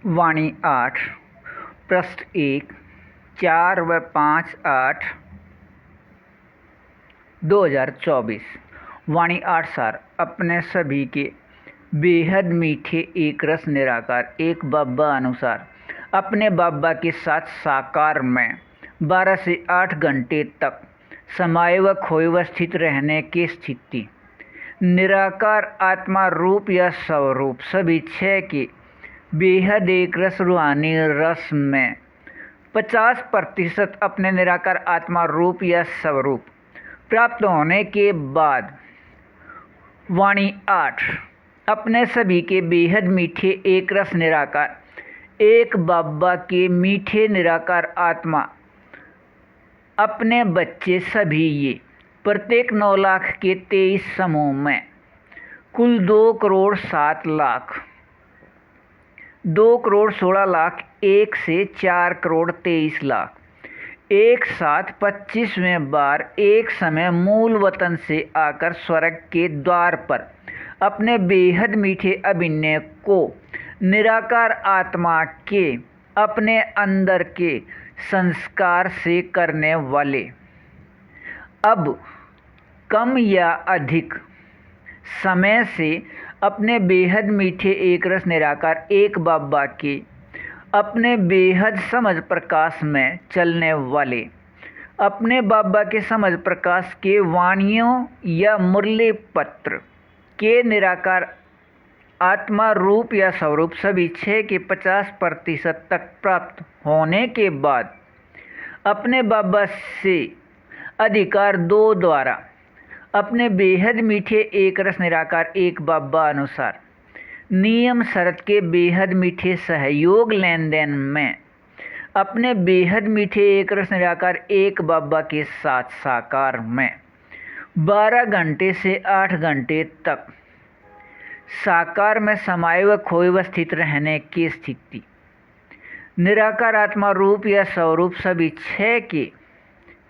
वाणी 8 पृष्ठ 1 4 व 5 8 2024। वाणी 8 सार अपने सभी के बेहद मीठे एक रस निराकार एक बाबा अनुसार अपने बाबा के साथ साकार में 12 से 8 घंटे तक समाये व खोए व स्थित रहने की स्थिति। निराकार आत्मा रूप या स्वरूप सभी छह के बेहद एक रस रूहानी रस में 50% अपने निराकार आत्मा रूप या स्वरूप प्राप्त होने के बाद वाणी 8 अपने सभी के बेहद मीठे एक रस निराकार एक बाबा के मीठे निराकार आत्मा अपने बच्चे सभी ये प्रत्येक 9 लाख के 23 समूह में कुल 2 करोड़ 7 लाख 2 करोड़ 16 लाख 1 से 4 करोड़ 23 लाख एक साथ 25वें बार एक समय मूल वतन से आकर स्वर्ग के द्वार पर अपने बेहद मीठे अभिनय को निराकार आत्मा के अपने अंदर के संस्कार से करने वाले अब कम या अधिक समय से अपने बेहद मीठे एक रस निराकार एक बाबा के अपने बेहद समझ प्रकाश में चलने वाले अपने बाबा के समझ प्रकाश के वाणियों या मुरली पत्र के निराकार आत्मा रूप या स्वरूप सभी 6 के 50% तक प्राप्त होने के बाद अपने बाबा से अधिकार 2 द्वारा अपने बेहद मीठे एक रस निराकार एक बाबा अनुसार नियम शर्त के बेहद मीठे सहयोग लेन देन में अपने बेहद मीठे एक रस निराकार एक बाबा के साथ साकार में 12 घंटे से 8 घंटे तक साकार में समाये व खोए व स्थित रहने की स्थिति। निराकार आत्मा रूप या स्वरूप सभी 6 के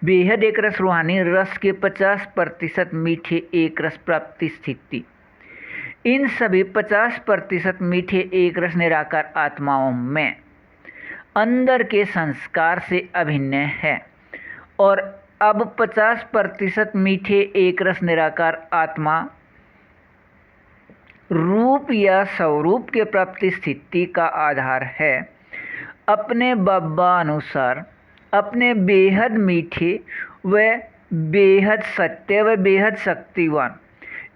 बेहद एक रस रूहानी रस के 50% मीठे एक रस प्राप्ति स्थिति। इन सभी 50% मीठे एक रस निराकार आत्माओं में अंदर के संस्कार से अभिन्न है और अब 50% मीठे एक रस निराकार आत्मा रूप या स्वरूप के प्राप्ति स्थिति का आधार है अपने बाबा अनुसार अपने बेहद मीठे व बेहद सत्य व बेहद शक्तिवान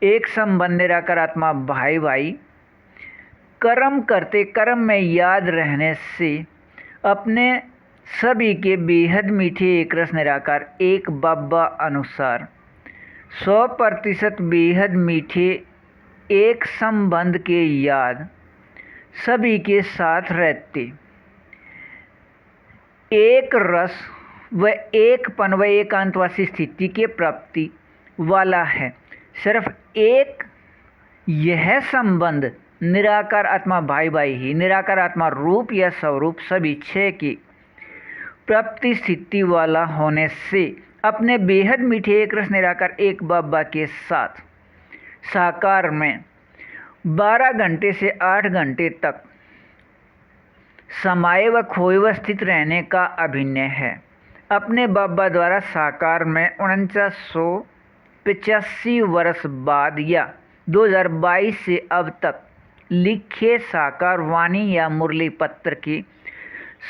एक संबंध निराकार आत्मा भाई भाई कर्म करते कर्म में याद रहने से अपने सभी के बेहद मीठे एक रस निराकार एक बाबा अनुसार 100% बेहद मीठे एक संबंध के याद सभी के साथ रहते एक रस व एक पन व एकांतवासी स्थिति के प्राप्ति वाला है। सिर्फ एक यह संबंध निराकार आत्मा भाई भाई ही निराकार आत्मा रूप या स्वरूप सभी 6 की प्राप्ति स्थिति वाला होने से अपने बेहद मीठे एक रस निराकार एक बाबा के साथ साकार में 12 घंटे से 8 घंटे तक समाये व खोए व स्थित रहने का अभिनय है। अपने बाबा द्वारा साकार में 4985 वर्ष बाद या 2022 से अब तक लिखे साकार वाणी या मुरली पत्र की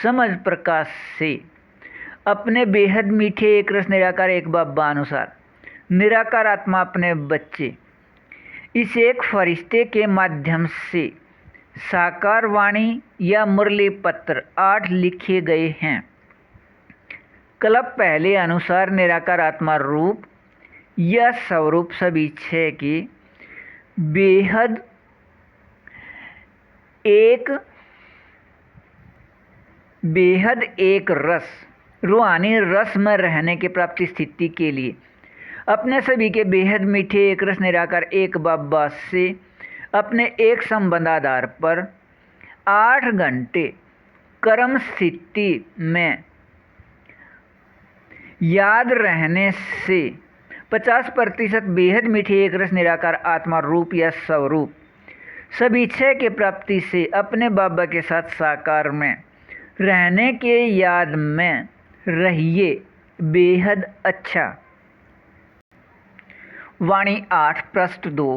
समझ प्रकाश से अपने बेहद मीठे एक रस निराकार एक बाबा अनुसार निराकार आत्मा अपने बच्चे इस एक फरिश्ते के माध्यम से साकार वाणी या मुरली पत्र 8 लिखे गए हैं। कल्प पहले अनुसार निराकार आत्मा रूप या स्वरूप सभी 6 के बेहद एक रस रूहानी रस में रहने की प्राप्ति स्थिति के लिए अपने सभी के बेहद मीठे एक रस निराकार एक बाबा से अपने एक संबंध आधार पर 8 घंटे कर्म स्थिति में याद रहने से 50% बेहद मीठे एक रस निराकार आत्मा रूप या स्वरूप सभी इच्छा के प्राप्ति से अपने बाबा के साथ साकार में रहने के याद में रहिए बेहद अच्छा। वाणी 8 पृष्ठ 2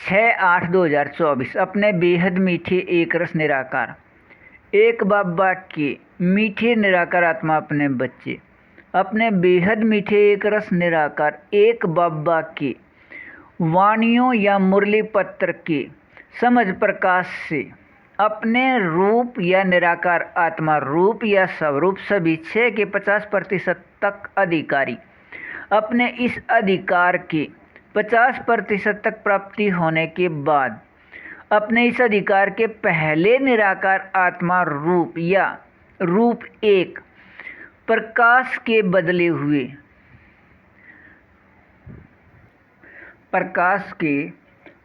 6/8/2024। अपने बेहद मीठे एक रस निराकार एक बाबा के मीठे निराकार आत्मा अपने बच्चे अपने बेहद मीठे एक रस निराकार एक बाबा के वाणियों या मुरली पत्र के समझ प्रकाश से अपने रूप या निराकार आत्मा रूप या स्वरूप सभी 6 के 50% तक अधिकारी अपने इस अधिकार के 50% तक प्राप्ति होने के बाद अपने इस अधिकार के पहले निराकार आत्मा रूप या रूप एक प्रकाश के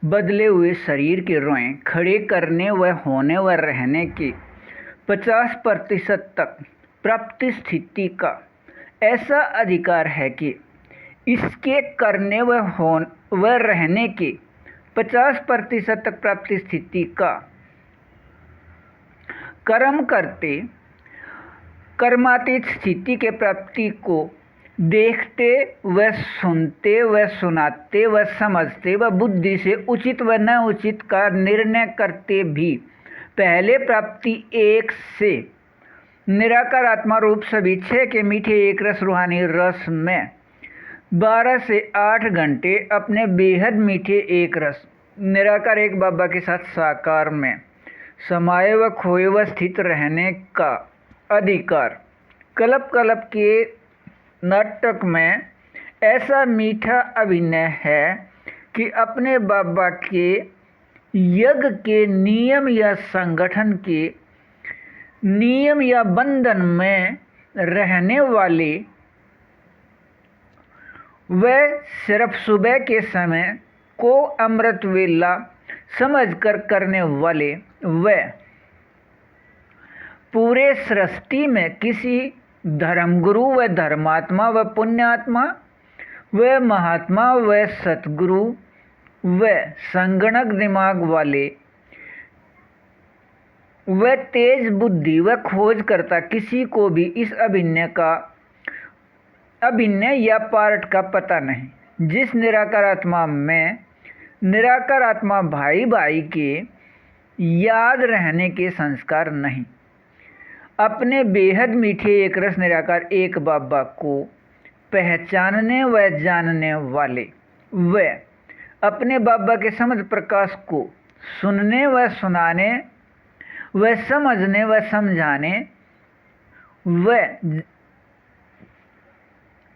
बदले हुए शरीर के रोएं खड़े करने व होने व रहने के 50% तक प्राप्ति स्थिति का ऐसा अधिकार है कि इसके करने व रहने के 50% तक प्राप्ति स्थिति का कर्म करते कर्मातीत स्थिति के प्राप्ति को देखते व सुनते व सुनाते व समझते व बुद्धि से उचित व न उचित का निर्णय करते भी पहले प्राप्ति एक से निराकार आत्मा रूप सभी 6 के मीठे एक रस रूहानी रस में 12 से 8 घंटे अपने बेहद मीठे एक रस निराकार एक बाबा के साथ साकार में समाये व खोए व स्थित रहने का अधिकार कल्प कल्प के नाटक में ऐसा मीठा अभिनय है कि अपने बाबा के यज्ञ के नियम या संगठन के नियम या बंधन में रहने वाले वह सिर्फ सुबह के समय को अमृत वेला समझकर करने वाले वह पूरे सृष्टि में किसी धर्मगुरु व धर्मात्मा व पुण्यात्मा व महात्मा व सतगुरु व संगणक दिमाग वाले व तेज बुद्धि व खोज करता किसी को भी इस अभिनय या पार्ट का पता नहीं। जिस निराकार आत्मा में निराकार आत्मा भाई भाई के याद रहने के संस्कार नहीं अपने बेहद मीठे एक रस निराकार एक बाबा को पहचानने व जानने वाले व अपने बाबा के समझ प्रकाश को सुनने व सुनाने व समझने व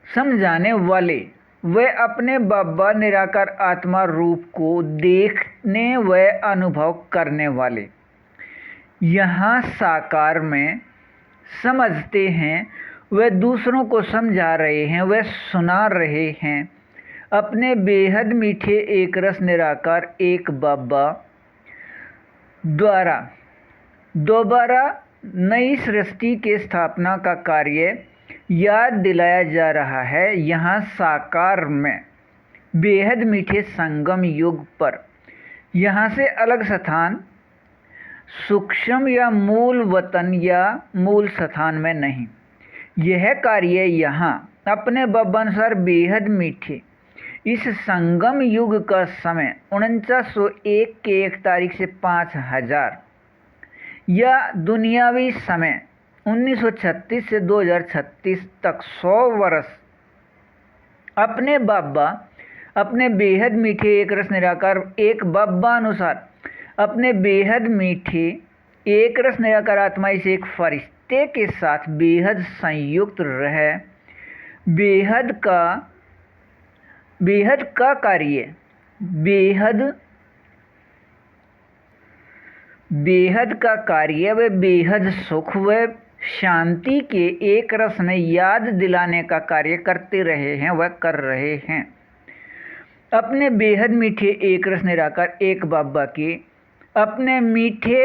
समझाने वाले व अपने बाबा निराकार आत्मा रूप को देखने व अनुभव करने वाले यहाँ साकार में समझते हैं व दूसरों को समझा रहे हैं व सुना रहे हैं अपने बेहद मीठे एक रस निराकार एक बाबा द्वारा दोबारा नई सृष्टि के स्थापना का कार्य याद दिलाया जा रहा है। यहाँ साकार में बेहद मीठे संगम युग पर यहाँ से अलग स्थान सूक्ष्म या मूल वतन या मूल स्थान में नहीं। यह कार्य यहाँ अपने बाबानुसार बेहद मीठे इस संगम युग का समय 4901 के 1 तारीख से 5000 या दुनियावी समय 1936 से 2036 तक 100 वर्ष अपने बाबा अपने बेहद मीठे एक रस निराकार एक बाबा अनुसार अपने बेहद मीठे एक रस निराकार आत्मा इस एक फरिश्ते के साथ बेहद संयुक्त रहे बेहद का कार्य बेहद का कार्य व बेहद सुख व शांति के एक रस में याद दिलाने का कार्य करते रहे हैं व कर रहे हैं। अपने बेहद मीठे एक रस निराकार एक बाबा के अपने मीठे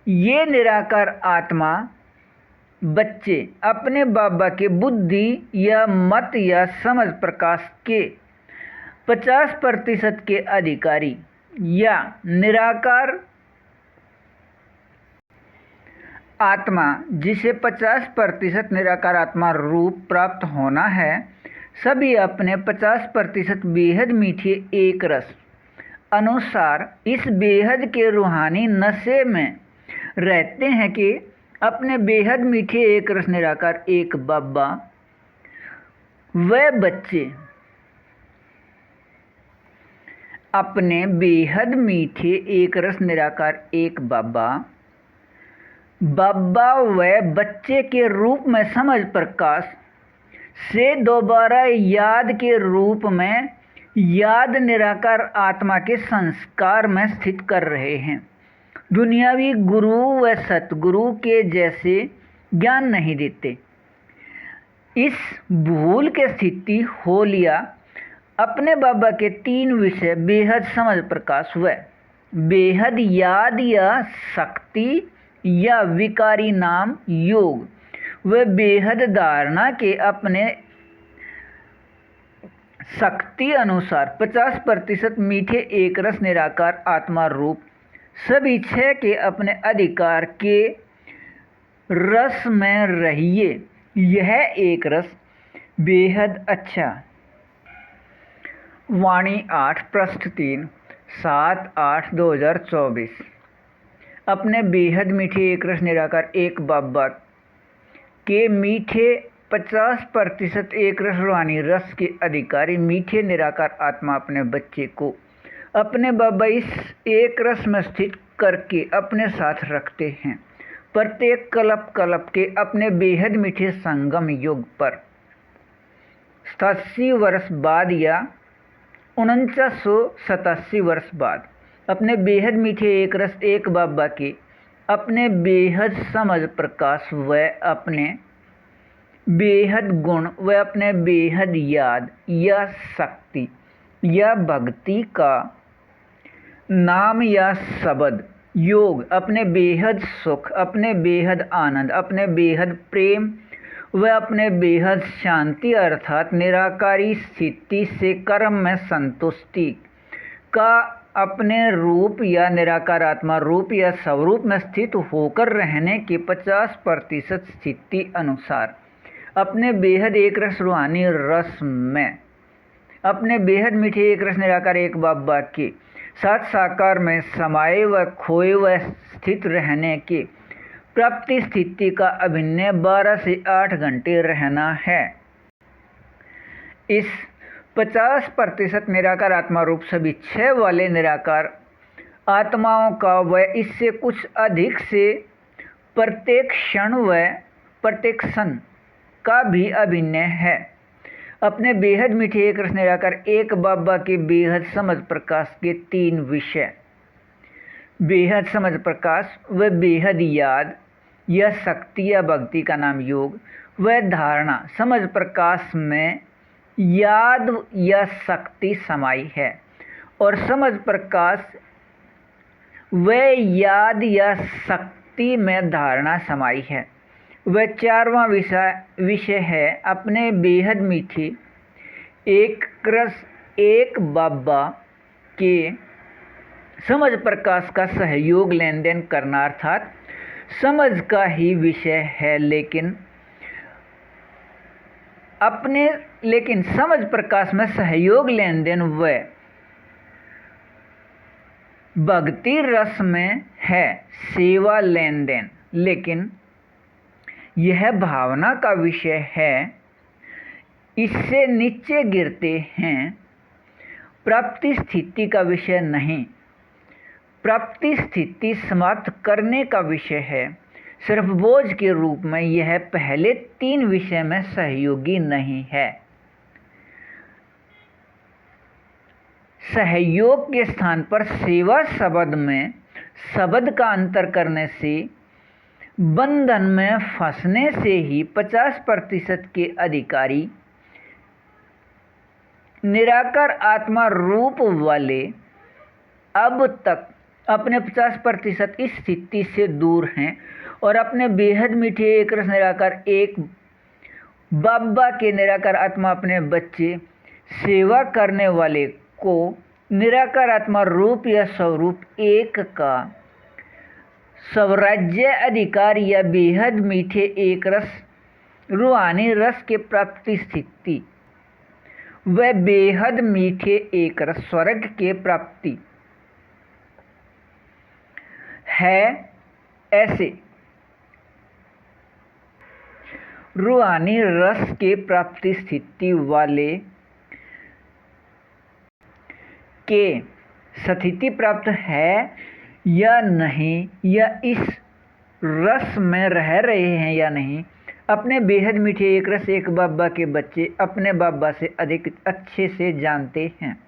ये निराकार आत्मा बच्चे अपने बाबा के बुद्धि या मत या समझ प्रकाश के 50% के अधिकारी या निराकार आत्मा, जिसे 50% निराकार आत्मा रूप प्राप्त होना है, सभी अपने 50% बेहद मीठे एक रस अनुसार इस बेहद के रूहानी नशे में रहते हैं कि अपने बेहद मीठे एक रस निराकार एक बाबा व बच्चे अपने बेहद मीठे एक रस निराकार एक बाबा व बच्चे के रूप में समझ प्रकाश से दोबारा याद के रूप में याद निराकार आत्मा के संस्कार में स्थित कर रहे हैं। दुनियावी गुरु व सतगुरु के जैसे ज्ञान नहीं देते। इस भूल के स्थिति हो लिया अपने बाबा के 3 विषय बेहद समझ प्रकाश व बेहद याद या शक्ति या विकारी नाम योग व बेहद धारणा के अपने शक्ति अनुसार 50% मीठे एक रस निराकार आत्मा रूप सभी 6 के अपने अधिकार के रस में रहिए। यह एक रस बेहद अच्छा। वाणी 8 पृष्ठ 3 7/8/2024। अपने बेहद मीठे एक रस निराकार एक बाबा के मीठे 50% एक रस रूहानी रस के अधिकारी मीठे निराकार आत्मा अपने बच्चे को अपने बाबा इस एक रस में स्थित करके अपने साथ रखते हैं। प्रत्येक कल्प के अपने बेहद मीठे संगम युग पर 87 वर्ष बाद या 4987 वर्ष बाद अपने बेहद मीठे एक रस एक बाबा के अपने बेहद समझ प्रकाश व अपने बेहद गुण व अपने बेहद याद या शक्ति या भक्ति का नाम या शब्द योग अपने बेहद सुख अपने बेहद आनंद अपने बेहद प्रेम व अपने बेहद शांति अर्थात निराकारी स्थिति से कर्म में संतुष्टि का अपने रूप या निराकार आत्मा रूप या स्वरूप में स्थित होकर रहने की 50% स्थिति अनुसार अपने बेहद एक रस रूहानी रस में अपने बेहद मीठे एक रस निराकार एक बाबा के साथ साकार में समाये व खोए व स्थित रहने के प्राप्ति स्थिति का अभिनय 12 से 8 घंटे रहना है। इस 50% निराकार आत्मा रूप सभी 6 वाले निराकार आत्माओं का व इससे कुछ अधिक से प्रत्येक क्षण व प्रत्येक क्षण का भी अभिनय है। अपने बेहद मीठे एक रस निराकार एक बाबा के बेहद समझ प्रकाश के 3 विषय बेहद समझ प्रकाश व बेहद याद या शक्ति या भक्ति का नाम योग व धारणा समझ प्रकाश में याद या शक्ति समाई है और समझ प्रकाश व याद या शक्ति में धारणा समाई है। वह 4वां विषय है अपने बेहद मीठे एक रस एक बाबा के समझ प्रकाश का सहयोग लेन देन करना अर्थात समझ का ही विषय है लेकिन समझ प्रकाश में सहयोग लेन देन व भक्ति रस में है सेवा लेन देन, लेकिन यह भावना का विषय है। इससे नीचे गिरते हैं प्राप्ति स्थिति का विषय नहीं। प्राप्ति स्थिति समाप्त करने का विषय है। सिर्फ बोझ के रूप में यह पहले 3 विषय में सहयोगी नहीं है। सहयोग के स्थान पर सेवा शब्द में शब्द का अंतर करने से बंधन में फंसने से ही 50% के अधिकारी निराकार आत्मा रूप वाले अब तक अपने 50% इस स्थिति से दूर हैं और अपने बेहद मीठे एक रस निराकार एक बाबा के निराकार आत्मा अपने बच्चे सेवा करने वाले को निराकार आत्मा रूप या स्वरूप एक का स्वराज्य अधिकार या बेहद मीठे एक रस रूहानी रस के प्राप्ति स्थिति व बेहद मीठे एक रस स्वर्ग के प्राप्ति है। ऐसे रूहानी रस के प्राप्ति स्थिति वाले के स्थिति प्राप्त है या नहीं, या इस रस में रह रहे हैं या नहीं, अपने बेहद मीठे एक रस एक बाबा के बच्चे अपने बाबा से अधिक अच्छे से जानते हैं।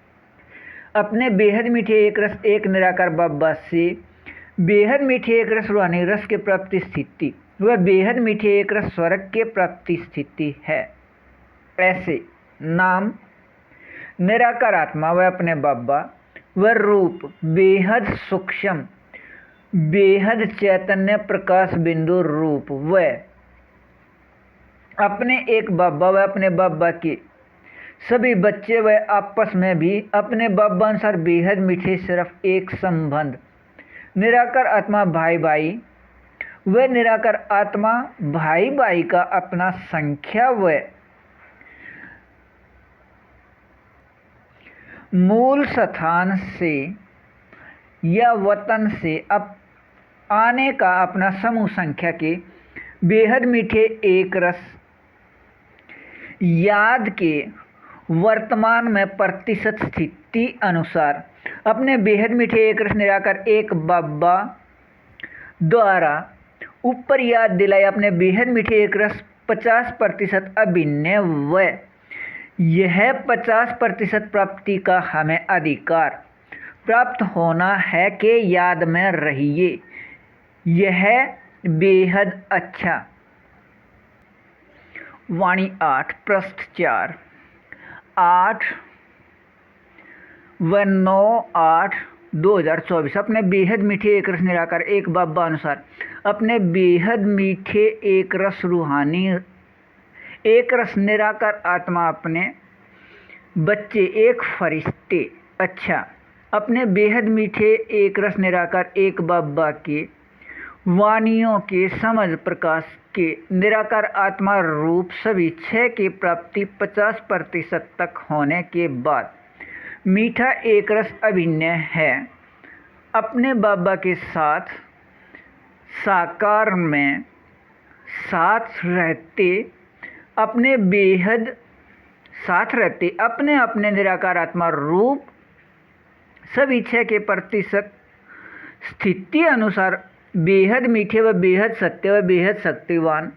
अपने बेहद मीठे एक रस एक निराकार बाबा से बेहद मीठे एक रस रूहानी रस के प्राप्ति स्थिति वह बेहद मीठे एक रस स्वर्ग के प्राप्ति स्थिति है। ऐसे नाम निराकार आत्मा व अपने बाबा व रूप बेहद सूक्ष्म बेहद चैतन्य प्रकाश बिंदु रूप व अपने एक बाबा व अपने बाबा के सभी बच्चे व आपस में भी अपने बाबा अनुसार बेहद मीठे सिर्फ एक संबंध निराकार आत्मा भाई भाई व निराकार आत्मा भाई भाई का अपना संख्या व मूल स्थान से या वतन से अब आने का अपना समूह संख्या के बेहद मीठे एक रस याद के वर्तमान में प्रतिशत स्थिति अनुसार अपने बेहद मीठे एक रस निराकार एक बाबा द्वारा ऊपर याद दिलाए अपने बेहद मीठे एक रस 50% अभिनय व यह 50% प्राप्ति का हमें अधिकार प्राप्त होना है कि याद में रहिए। यह बेहद अच्छा। वाणी 8 पृष्ठ 4 8 व 9/8/2024 अपने बेहद मीठे एक रस निराकार एक बाबा अनुसार अपने बेहद मीठे एक रस रूहानी एक रस निराकार आत्मा अपने बच्चे एक फरिश्ते अच्छा अपने बेहद मीठे एक रस निराकार एक बाबा के वाणियों के समझ प्रकाश के निराकार आत्मा रूप सभी 6 की प्राप्ति 50% तक होने के बाद मीठा एक रस अभिनय है। अपने बाबा के साथ साकार में साथ रहते अपने बेहद साथ रहते अपने अपने निराकार आत्मा रूप सभी 6 के प्रतिशत स्थिति अनुसार बेहद मीठे व बेहद सत्य व बेहद शक्तिवान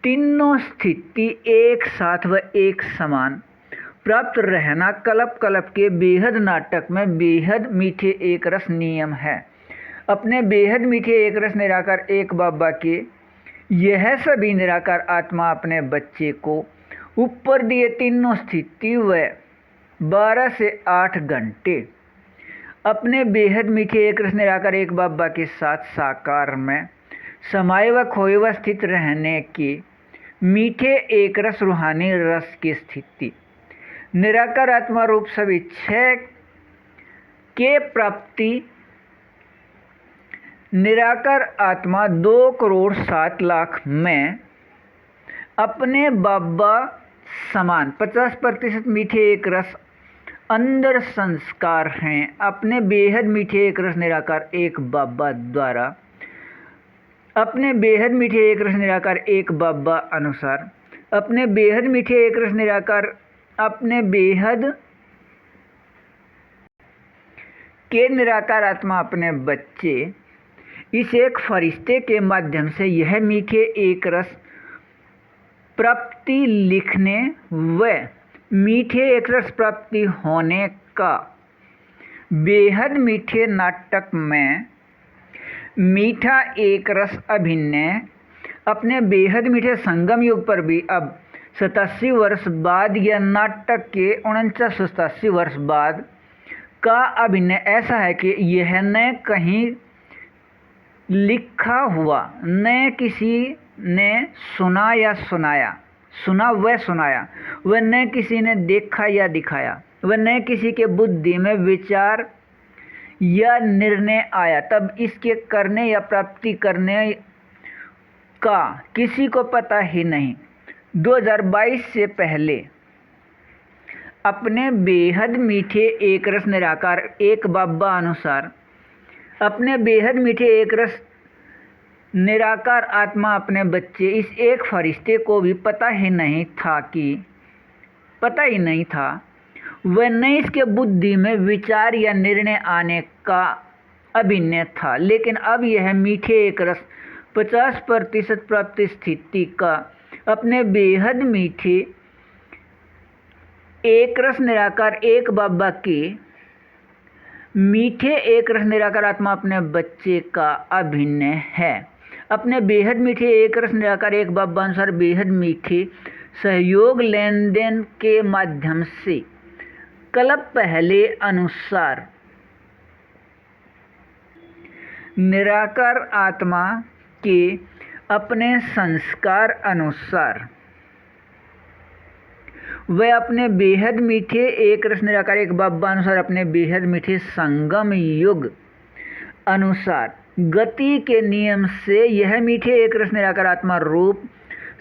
तीनों स्थिति एक साथ व एक समान प्राप्त रहना कल्प कल्प के बेहद नाटक में बेहद मीठे एक रस नियम है। अपने बेहद मीठे एक रस निराकार एक बाबा के यह सभी निराकार आत्मा अपने बच्चे को ऊपर दिए तीनों स्थिति व 12 से 8 घंटे अपने बेहद मीठे एक रस निराकार एक बाबा के साथ साकार में समाये व खोए व स्थित रहने के मीठे एक रस रूहानी रस की स्थिति निराकार आत्मा रूप सभी 6 के प्राप्ति निराकार आत्मा 2,07,00,000 में अपने बाबा समान 50% मीठे एक रस अंदर संस्कार हैं। अपने बेहद मीठे एक रस निराकार एक बाबा द्वारा अपने बेहद मीठे एक रस निराकार एक बाबा अनुसार अपने बेहद मीठे एक रस निराकार अपने बेहद के निराकार आत्मा अपने बच्चे इस एक फरिश्ते के माध्यम से यह मीठे एक रस प्राप्ति लिखने व मीठे एक रस प्राप्ति होने का बेहद मीठे नाटक में मीठा एक रस अभिनय अपने बेहद मीठे संगम युग पर भी अब 87 वर्ष बाद या नाटक के 49-87 वर्ष बाद का अभिनय ऐसा है कि यह न कहीं लिखा हुआ न किसी ने सुना या सुनाया सुना व सुनाया व न किसी ने देखा या दिखाया व न किसी के बुद्धि में विचार या निर्णय आया, तब इसके करने या प्राप्ति करने का किसी को पता ही नहीं। 2022 से पहले अपने बेहद मीठे एक रस निराकार एक बाबा अनुसार अपने बेहद मीठे एक रस निराकार आत्मा अपने बच्चे इस एक फरिश्ते को भी पता ही नहीं था वह न इसके बुद्धि में विचार या निर्णय आने का अभिनय था। लेकिन अब यह मीठे एक रस 50% प्राप्ति स्थिति का अपने बेहद मीठे एक रस निराकार एक बाबा के मीठे एक रस निराकार आत्मा अपने बच्चे का अभिनय है। अपने बेहद मीठे एक रस निराकार एक बाबा अनुसार बेहद मीठे सहयोग लेन देन के माध्यम से कल्प पहले अनुसार निराकार आत्मा के अपने संस्कार अनुसार वह अपने बेहद मीठे एक रस निराकार एक बाबा अनुसार अपने बेहद मीठे संगम युग अनुसार गति के नियम से यह मीठे एक रस निराकार आत्मा रूप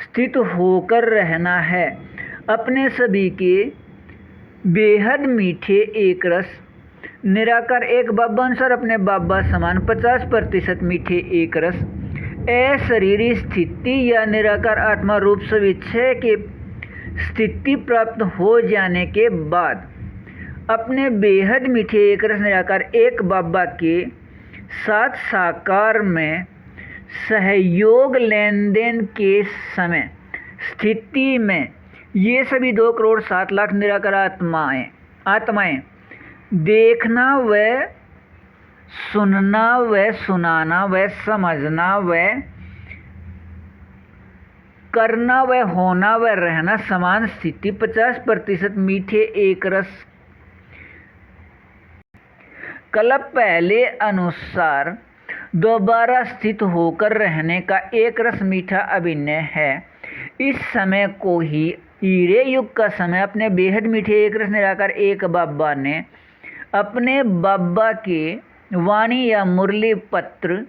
स्थित होकर रहना है। अपने सभी के बेहद मीठे एक रस निराकार एक बाबा अनुसार अपने बाबा समान 50% मीठे एक रस अशरीरी स्थिति या निराकार आत्मा रूप सविच्छय के स्थिति प्राप्त हो जाने के बाद अपने बेहद मीठे एक रस निराकार एक बाबा के साथ साकार में सहयोग लेन देन के समय स्थिति में ये सभी 2 करोड़ 7 लाख निराकार आत्माएं देखना व सुनना व सुनाना व समझना व करना व होना व रहना समान स्थिति 50% मीठे एक रस कल्प पहले अनुसार दोबारा स्थित होकर रहने का एक रस मीठा अभिनय है। इस समय को ही हीरे युग का समय अपने बेहद मीठे एक रस निराकार एक बाबा ने अपने बाबा के वाणी या मुरली पत्र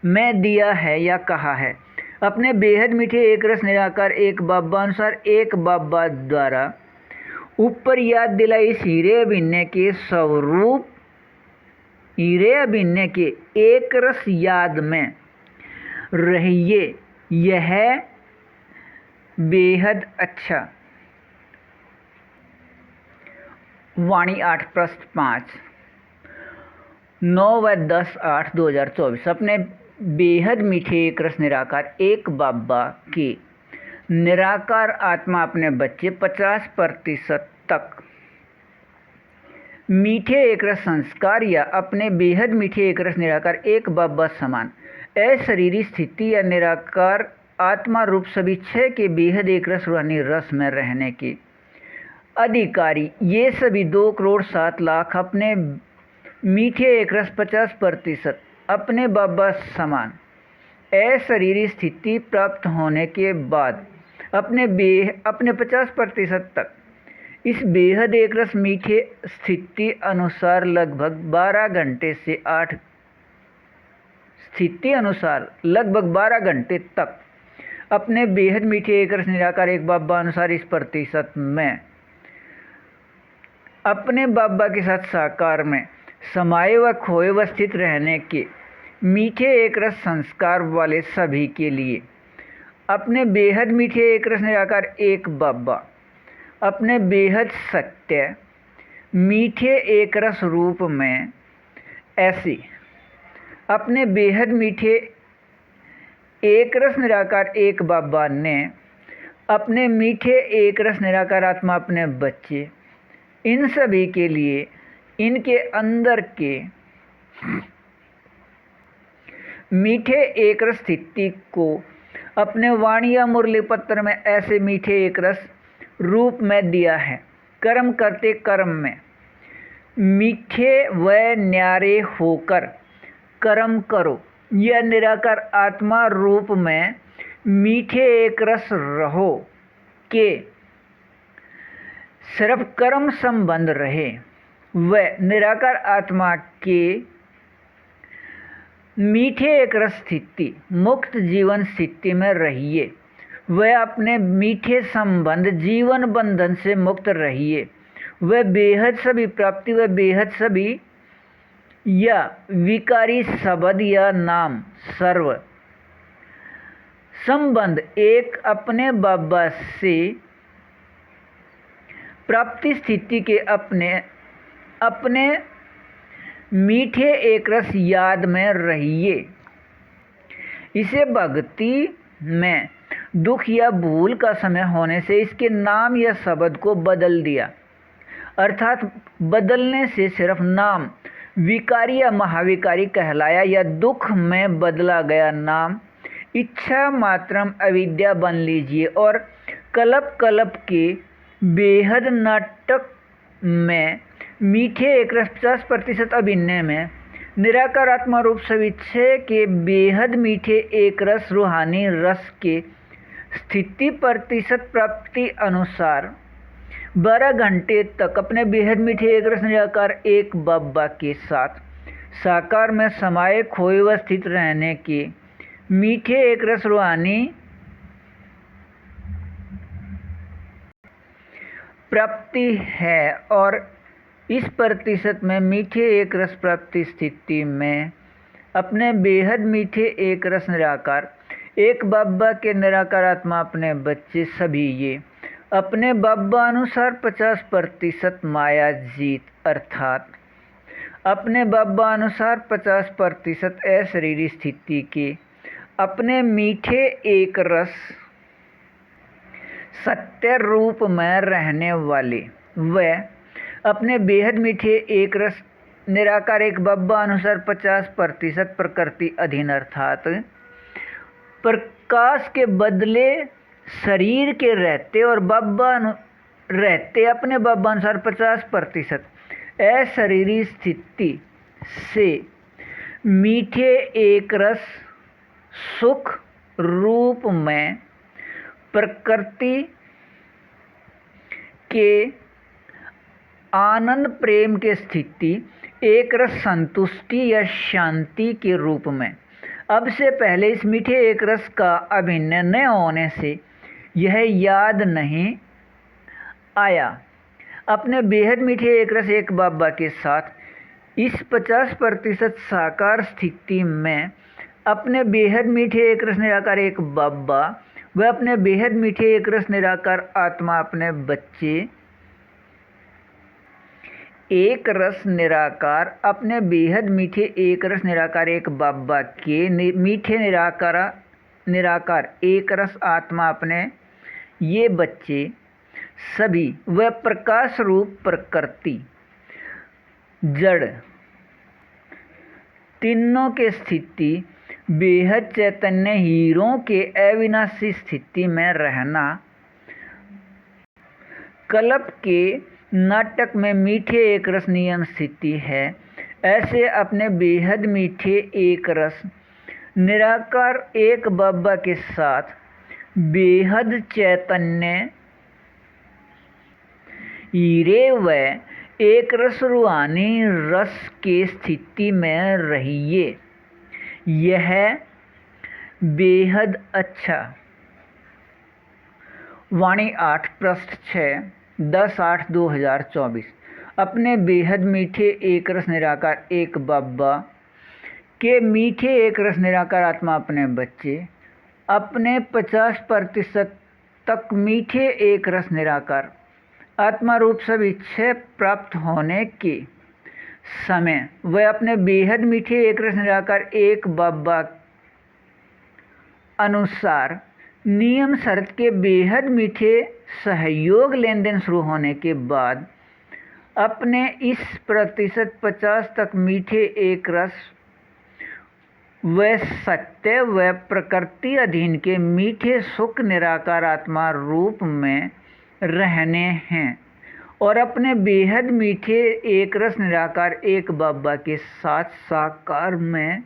में दिया है या कहा है। अपने बेहद मीठे एक रस निराकार एक बाबा अनुसार एक बाबा द्वारा ऊपर याद दिलाई इस हीरे अभिनय के स्वरूप हीरे अभिनय के एक रस याद में रहिए, यह बेहद अच्छा। वाणी 8 प्रस्त 5 9 व 10/8/2024 अपने बेहद मीठे एक रस निराकार एक बाबा के निराकार आत्मा अपने बच्चे 50% तक मीठे एक रस संस्कार या अपने बेहद मीठे एक रस निराकार एक बाबा समान अशरीरी स्थिति या निराकार आत्मा रूप सभी 6 के बेहद एक रस रूहानी रस में रहने के अधिकारी ये सभी 2 करोड़ 7 लाख अपने मीठे एक रस 50% अपने बाबा समान अशरीरी स्थिति प्राप्त होने के बाद अपने 50% तक इस बेहद एक रस मीठे स्थिति अनुसार लगभग 12 घंटे तक अपने बेहद मीठे एक रस निराकार एक बाबा अनुसार इस प्रतिशत में अपने बाबा के साथ साकार में समाये व खोए व स्थित रहने के मीठे एक रस संस्कार वाले सभी के लिए अपने बेहद मीठे एक रस निराकार एक बाबा अपने बेहद सत्य मीठे एक रस रूप में ऐसे अपने बेहद मीठे एक रस निराकार एक बाबा ने अपने मीठे एक रस निराकार आत्मा अपने बच्चे इन सभी के लिए इनके अंदर के मीठे एक रस स्थिति को अपने वाणी या मुरली पत्र में ऐसे मीठे एक रस रूप में दिया है। कर्म करते कर्म में मीठे व न्यारे होकर कर्म करो, यह निराकार आत्मा रूप में मीठे एक रस रहो के सिर्फ कर्म संबंध रहे। वह निराकार आत्मा के मीठे एक रस स्थिति, मुक्त जीवन स्थिति में रहिए। वह अपने मीठे संबंध जीवन बंधन से मुक्त रहिए। वह बेहद सभी प्राप्ति, वह बेहद सभी या विकारी शब्द या नाम सर्व संबंध एक अपने बाबा से प्राप्ति स्थिति के अपने मीठे एक रस याद में रहिए। इसे भक्ति में दुख या भूल का समय होने से इसके नाम या शब्द को बदल दिया, अर्थात बदलने से सिर्फ नाम विकारी या महाविकारी कहलाया या दुख में बदला गया नाम इच्छा मात्रम अविद्या बन लीजिए और कल्प कल्प के बेहद नाटक में मीठे एक रस 50% अभिनय में निराकार आत्मा रूप सविच्छय के बेहद मीठे एक रस रूहानी रस के स्थिति प्रतिशत प्राप्ति अनुसार 12 घंटे तक अपने बेहद मीठे एक रस निराकार एक बाबा के साथ साकार में समाये खोए व स्थित रहने के मीठे एक रस रूहानी प्राप्ति है। और इस प्रतिशत में मीठे एक रस प्राप्ति स्थिति में अपने बेहद मीठे एक रस निराकार एक बाबा के निराकार आत्मा अपने बच्चे सभी ये अपने बाबा अनुसार 50% माया जीत, अर्थात अपने बाबा अनुसार 50% अशरीरी स्थिति के अपने मीठे एक रस सत्य रूप में रहने वाले वह अपने बेहद मीठे एक रस निराकार एक बाबा अनुसार 50% प्रकृति अधीन, अर्थात प्रकाश के बदले शरीर के रहते और बाबा रहते अपने बाबा अनुसार 50% अशरीरी स्थिति से मीठे एक रस सुख रूप में प्रकृति के आनंद प्रेम के स्थिति एक रस संतुष्टि या शांति के रूप में। अब से पहले इस मीठे एक रस का अभिनय न होने से यह याद नहीं आया। अपने बेहद मीठे एक रस एक बाबा के साथ इस 50% साकार स्थिति में अपने बेहद मीठे एक रस निराकार एक बाबा वह अपने बेहद मीठे एक रस निराकार आत्मा अपने बच्चे एक रस निराकार अपने बेहद मीठे एक रस निराकार एक बाबा के मीठे निराकार एक रस आत्मा अपने ये बच्चे सभी वह प्रकाश रूप प्रकृति जड़ तीनों के स्थिति बेहद चैतन्य हीरों के अविनाशी स्थिति में रहना कल्प के नाटक में मीठे एक रस नियम स्थिति है। ऐसे अपने बेहद मीठे एक रस निराकार एक बाबा के साथ बेहद चैतन्य हीरे व एक रस रूहानी रस के स्थिति में रहिए। यह बेहद अच्छा। वाणी 8 पृष्ठ 6 10/8/2024। अपने बेहद मीठे एक रस निराकार एक बाबा के मीठे एक रस निराकार आत्मा अपने बच्चे अपने 50% तक मीठे एक रस निराकार आत्मा रूप सभी इच्छा प्राप्त होने के समय वह अपने बेहद मीठे एक रस निराकार एक बाबा अनुसार नियम शर्त के बेहद मीठे सहयोग लेन देन शुरू होने के बाद अपने इस प्रतिशत 50 तक मीठे एक रस व सत्य व प्रकृति अधीन के मीठे सुख निराकार आत्मा रूप में रहने हैं और अपने बेहद मीठे एक रस निराकार एक बाबा के साथ साकार में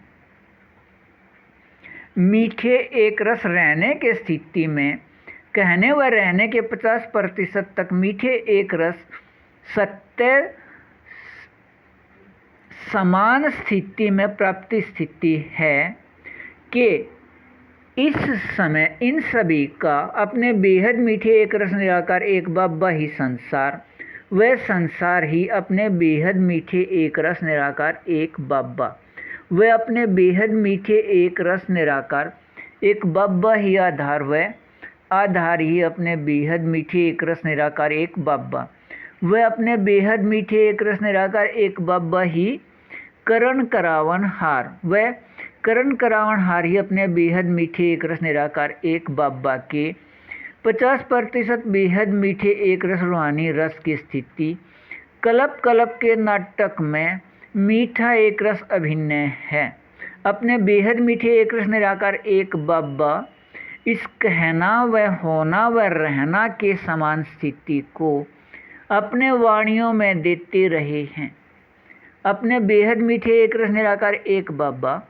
मीठे एक रस रहने के स्थिति में कहने व रहने के 50% तक मीठे एक रस सत्य समान स्थिति में प्राप्ति स्थिति है कि इस समय इन सभी का अपने बेहद मीठे एक रस निराकार एक बाबा ही संसार, वह संसार ही अपने बेहद मीठे एक रस निराकार एक बाबा, वह अपने बेहद मीठे एक रस निराकार एक बाबा ही आधार, वह आधार ही अपने बेहद मीठे एक रस निराकार एक बाबा, वह अपने बेहद मीठे एक रस निराकार एक बाबा ही करण करावन हार, वह करण करावन हार ही अपने बेहद मीठे एक रस निराकार एक बाबा के 50% बेहद मीठे एक रस रूहानी रस की स्थिति कल्प कल्प के नाटक में मीठा एक रस अभिन्न है। अपने बेहद मीठे एक रस निराकार एक बाबा इस कहना व होना व रहना के समान स्थिति को अपने वाणियों में देते रहे हैं। अपने बेहद मीठे एक रस निराकार एक बाबा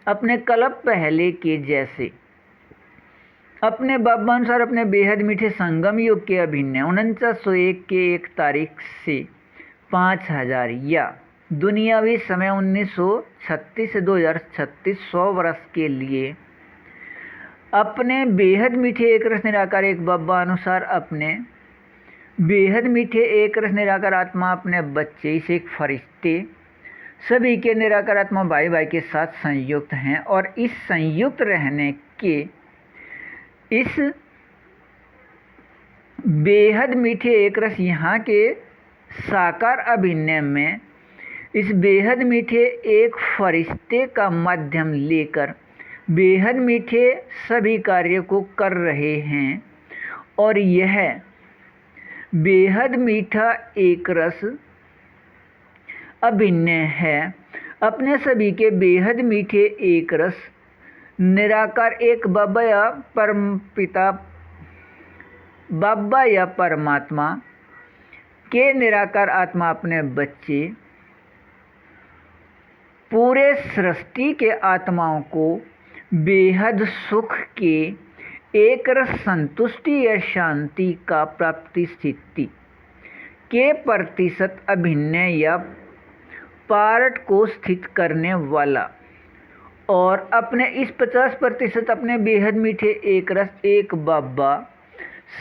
अपने कल्प पहले के जैसे अपने बाबा अनुसार अपने बेहद मीठे संगम युग के अभिन्न 4901 के 1 तारीख से 5000 या दुनियावी समय 1936 से 2036 100 वर्ष के लिए अपने बेहद मीठे एक रस निराकार एक बाबा अनुसार अपने बेहद मीठे एक रस निराकार आत्मा अपने बच्चे इस एक फरिश्ते सभी के निराकार आत्मा भाई भाई के साथ संयुक्त हैं और इस संयुक्त रहने के इस बेहद मीठे एक रस यहाँ के साकार अभिनय में इस बेहद मीठे एक फरिश्ते का माध्यम लेकर बेहद मीठे सभी कार्य को कर रहे हैं और यह बेहद मीठा एक रस अभिन्न है अपने सभी के बेहद मीठे एक रस निराकार एक बाबा या परम पिता बाबा या परमात्मा के निराकार आत्मा अपने बच्चे पूरे सृष्टि के आत्माओं को बेहद सुख के एक रस संतुष्टि या शांति का प्राप्ति स्थिति के प्रतिशत अभिन्न या पार्ट को स्थित करने वाला और अपने इस 50% अपने बेहद मीठे एक रस एक बाबा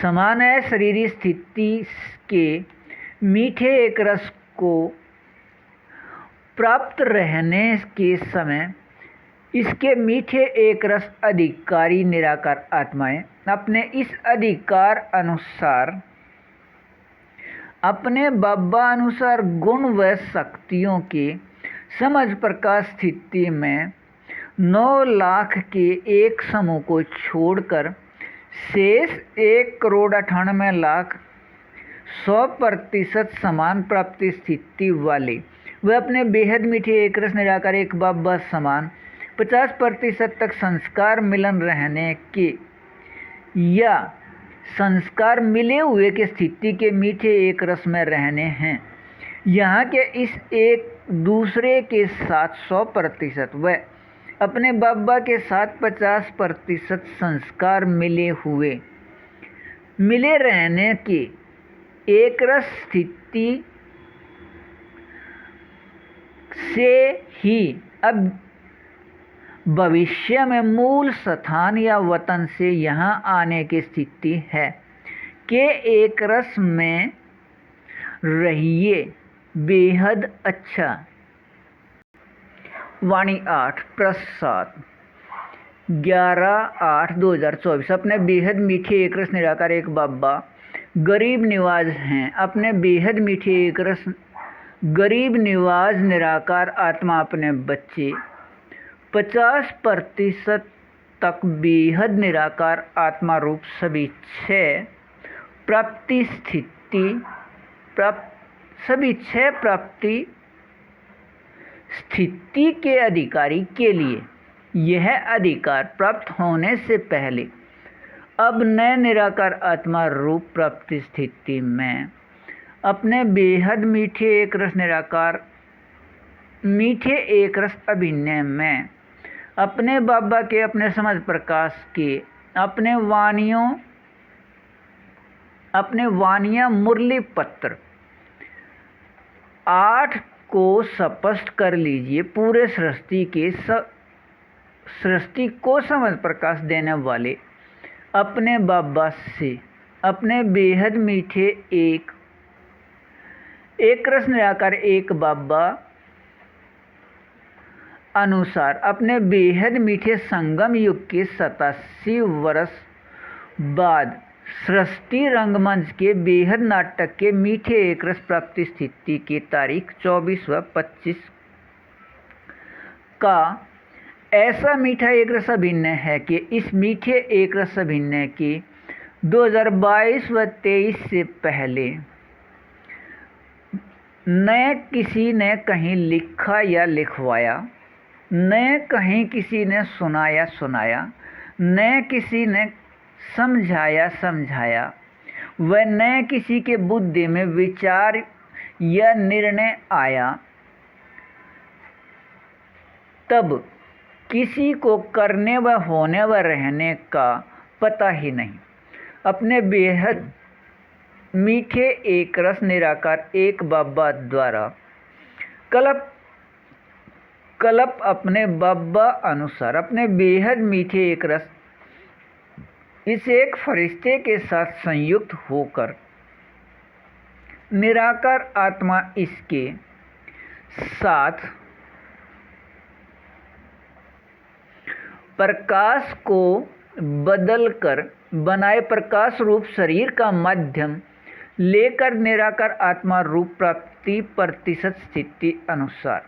समान है शरीरी स्थिति के मीठे एक रस को प्राप्त रहने के समय इसके मीठे एक रस अधिकारी निराकार आत्माएं अपने इस अधिकार अनुसार अपने बाबा अनुसार गुण व शक्तियों के समझ प्रकाश स्थिति में 9 लाख के एक समूह को छोड़कर शेष 1,98,00,100% समान प्राप्ति स्थिति वाले वह अपने बेहद मीठे एक रस निराकार एक बाबा समान 50% तक संस्कार मिलन रहने के या संस्कार मिले हुए के स्थिति के मीठे एक रस में रहने हैं। यहाँ के इस एक दूसरे के साथ 100% व अपने बाबा के साथ 50% संस्कार मिले रहने के एक रस स्थिति से ही अब भविष्य में मूल स्थान या वतन से यहाँ आने की स्थिति है कि एक रस में रहिए बेहद अच्छा। वाणी 8 प्रसाद 11/8/2024 अपने बेहद मीठे एक रस निराकार एक बाबा गरीब निवाज हैं। अपने बेहद मीठे एक रस गरीब निवाज निराकार आत्मा अपने बच्चे 50% तक बेहद निराकार आत्मा रूप सभी 6 प्राप्ति स्थिति के अधिकारी के लिए यह अधिकार प्राप्त होने से पहले अब नए निराकार आत्मा रूप प्राप्ति स्थिति में अपने बेहद मीठे एक रस निराकार मीठे एक रस अभिनय में अपने बाबा के अपने समझ प्रकाश के अपने वाणियों अपने वानिया मुरली पत्र 8 को स्पष्ट कर लीजिए। पूरे सृष्टि को समझ प्रकाश देने वाले अपने बाबा से अपने बेहद मीठे एक रस निराकार एक बाबा अनुसार अपने बेहद मीठे संगम युग के 87 वर्ष बाद सृष्टि रंगमंच के बेहद नाटक के मीठे एक रस प्राप्ति स्थिति की तारीख 24 व 25 का ऐसा मीठा एक रस अभिनय है कि इस मीठे एक रस अभिनय के 2022 व 23 से पहले न किसी ने कहीं लिखा या लिखवाया, न कहीं किसी ने सुनाया, न किसी ने समझाया व न किसी के बुद्धि में विचार या निर्णय आया। तब किसी को करने व होने व रहने का पता ही नहीं। अपने बेहद मीठे एक रस निराकार एक बाबा द्वारा कल्प अपने बाबा अनुसार अपने बेहद मीठे एक रस इस एक फरिश्ते के साथ संयुक्त होकर निराकार आत्मा इसके साथ प्रकाश को बदलकर बनाए प्रकाश रूप शरीर का माध्यम लेकर निराकार आत्मा रूप प्राप्ति प्रतिशत स्थिति अनुसार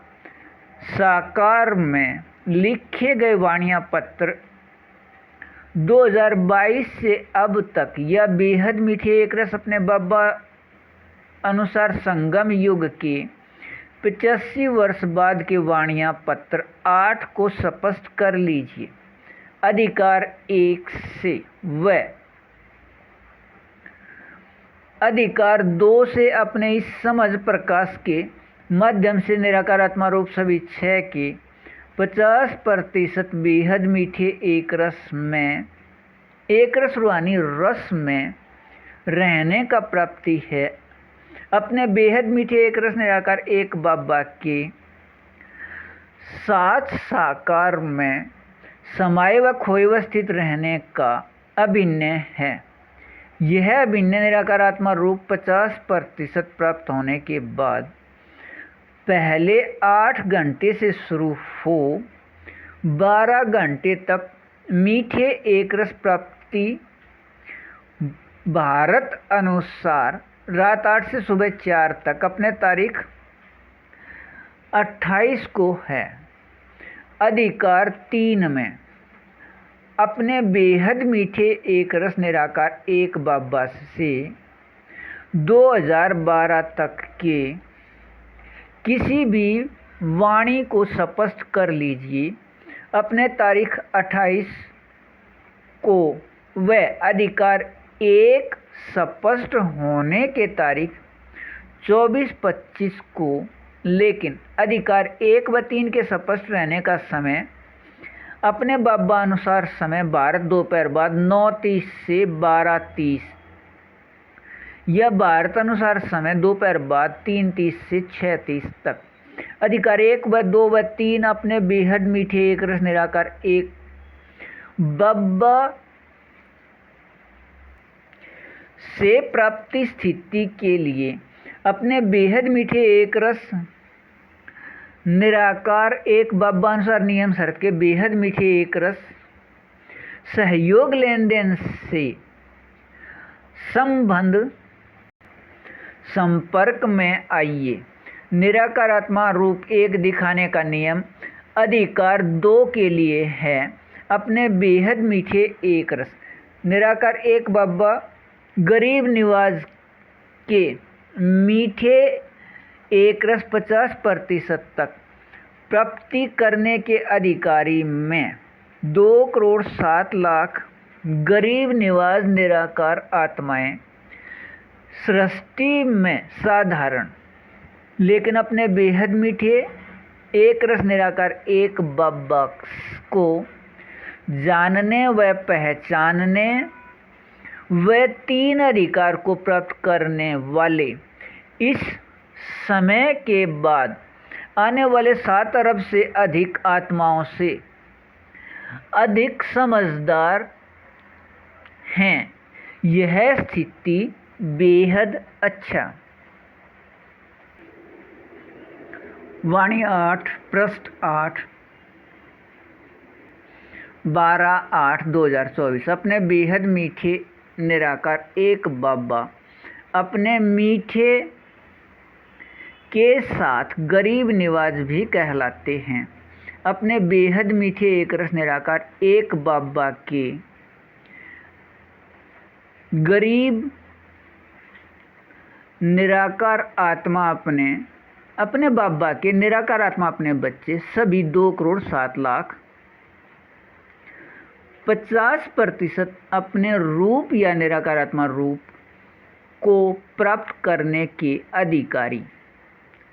साकार में लिखे गए वाणिया पत्र 2022 से अब तक यह बेहद मीठे एक रस अपने बाबा अनुसार संगम युग के 85 वर्ष बाद के वाणिया पत्र 8 को स्पष्ट कर लीजिए। अधिकार 1 से व अधिकार 2 से अपने इस समझ प्रकाश के माध्यम से निराकार आत्मा रूप सभी 6 के 50% बेहद मीठे एक रस रूहानी रस में रहने का प्राप्ति है। अपने बेहद मीठे एक रस निराकार एक बाबा के साथ साकार में समाये व खोए व स्थित रहने का अभिनय है। यह अभिनय निराकार आत्मा रूप 50% प्राप्त होने के बाद पहले 8 घंटे से शुरू हो 12 घंटे तक मीठे एक रस प्राप्ति भारत अनुसार रात 8 से सुबह 4 तक अपने तारीख 28 को है। अधिकार 3 में अपने बेहद मीठे एक रस निराकार एक बाबा से 2012 तक के किसी भी वाणी को स्पष्ट कर लीजिए। अपने तारीख 28 को व अधिकार 1 स्पष्ट होने के तारीख 24-25 को, लेकिन अधिकार 1 व 3 के स्पष्ट रहने का समय अपने बाबा अनुसार समय भारत दोपहर बाद 9:30 से 12:30 या भारत अनुसार समय दोपहर बाद 3:30 से 6:30 तक। अधिकार 1 व 2 व 3 अपने बेहद मीठे एक रस निराकार एक बाबा से प्राप्ति स्थिति के लिए अपने बेहद मीठे एक रस निराकार एक बाबा अनुसार नियम शर्त के बेहद मीठे एक रस सहयोग लेन देन से संबंध संपर्क में आइए। निराकार आत्मा रूप एक दिखाने का नियम अधिकार 2 के लिए है। अपने बेहद मीठे एक रस निराकार एक बाबा गरीब निवाज के मीठे एक रस 50% तक प्राप्ति करने के अधिकारी में 2,07,00,000 गरीब निवाज निराकार आत्माएं सृष्टि में साधारण लेकिन अपने बेहद मीठे एक रस निराकार एक बाबा को जानने व पहचानने वह 3 अधिकार को प्राप्त करने वाले इस समय के बाद आने वाले 7 अरब से अधिक आत्माओं से अधिक समझदार हैं। यह स्थिति बेहद अच्छा। वाणी 8 पृष्ठ 8 12/8/2024। अपने बेहद मीठे निराकार एक बाबा अपने मीठे के साथ गरीब निवाज भी कहलाते हैं। अपने बेहद मीठे एक रस निराकार एक बाबा के गरीब निराकार आत्मा अपने बाबा के निराकार आत्मा अपने बच्चे सभी 2,60,00,000 50% अपने रूप या निराकार आत्मा रूप को प्राप्त करने के अधिकारी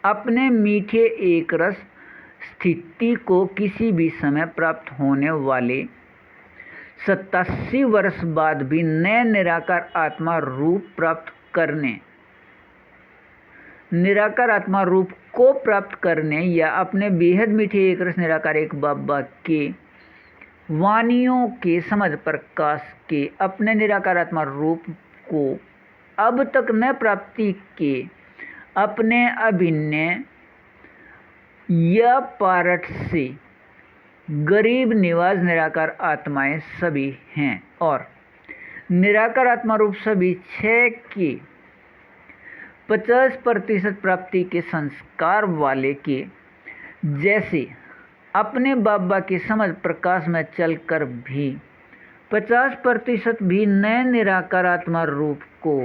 अपने मीठे एक रस स्थिति को किसी भी समय प्राप्त होने वाले 87 वर्ष बाद भी नए निराकार आत्मा रूप प्राप्त करने निराकार आत्मा रूप को प्राप्त करने या अपने बेहद मीठे एक रस निराकार एक बाबा के वाणियों के समझ प्रकाश के अपने निराकार आत्मा रूप को अब तक न प्राप्ति के अपने अभिन्न या पारट से गरीब निवाज निराकार आत्माएं सभी हैं और निराकार आत्मा रूप सभी 6 के 50% प्राप्ति के संस्कार वाले के जैसे अपने बाबा के समझ प्रकाश में चलकर भी 50% भी नए निराकार आत्मा रूप को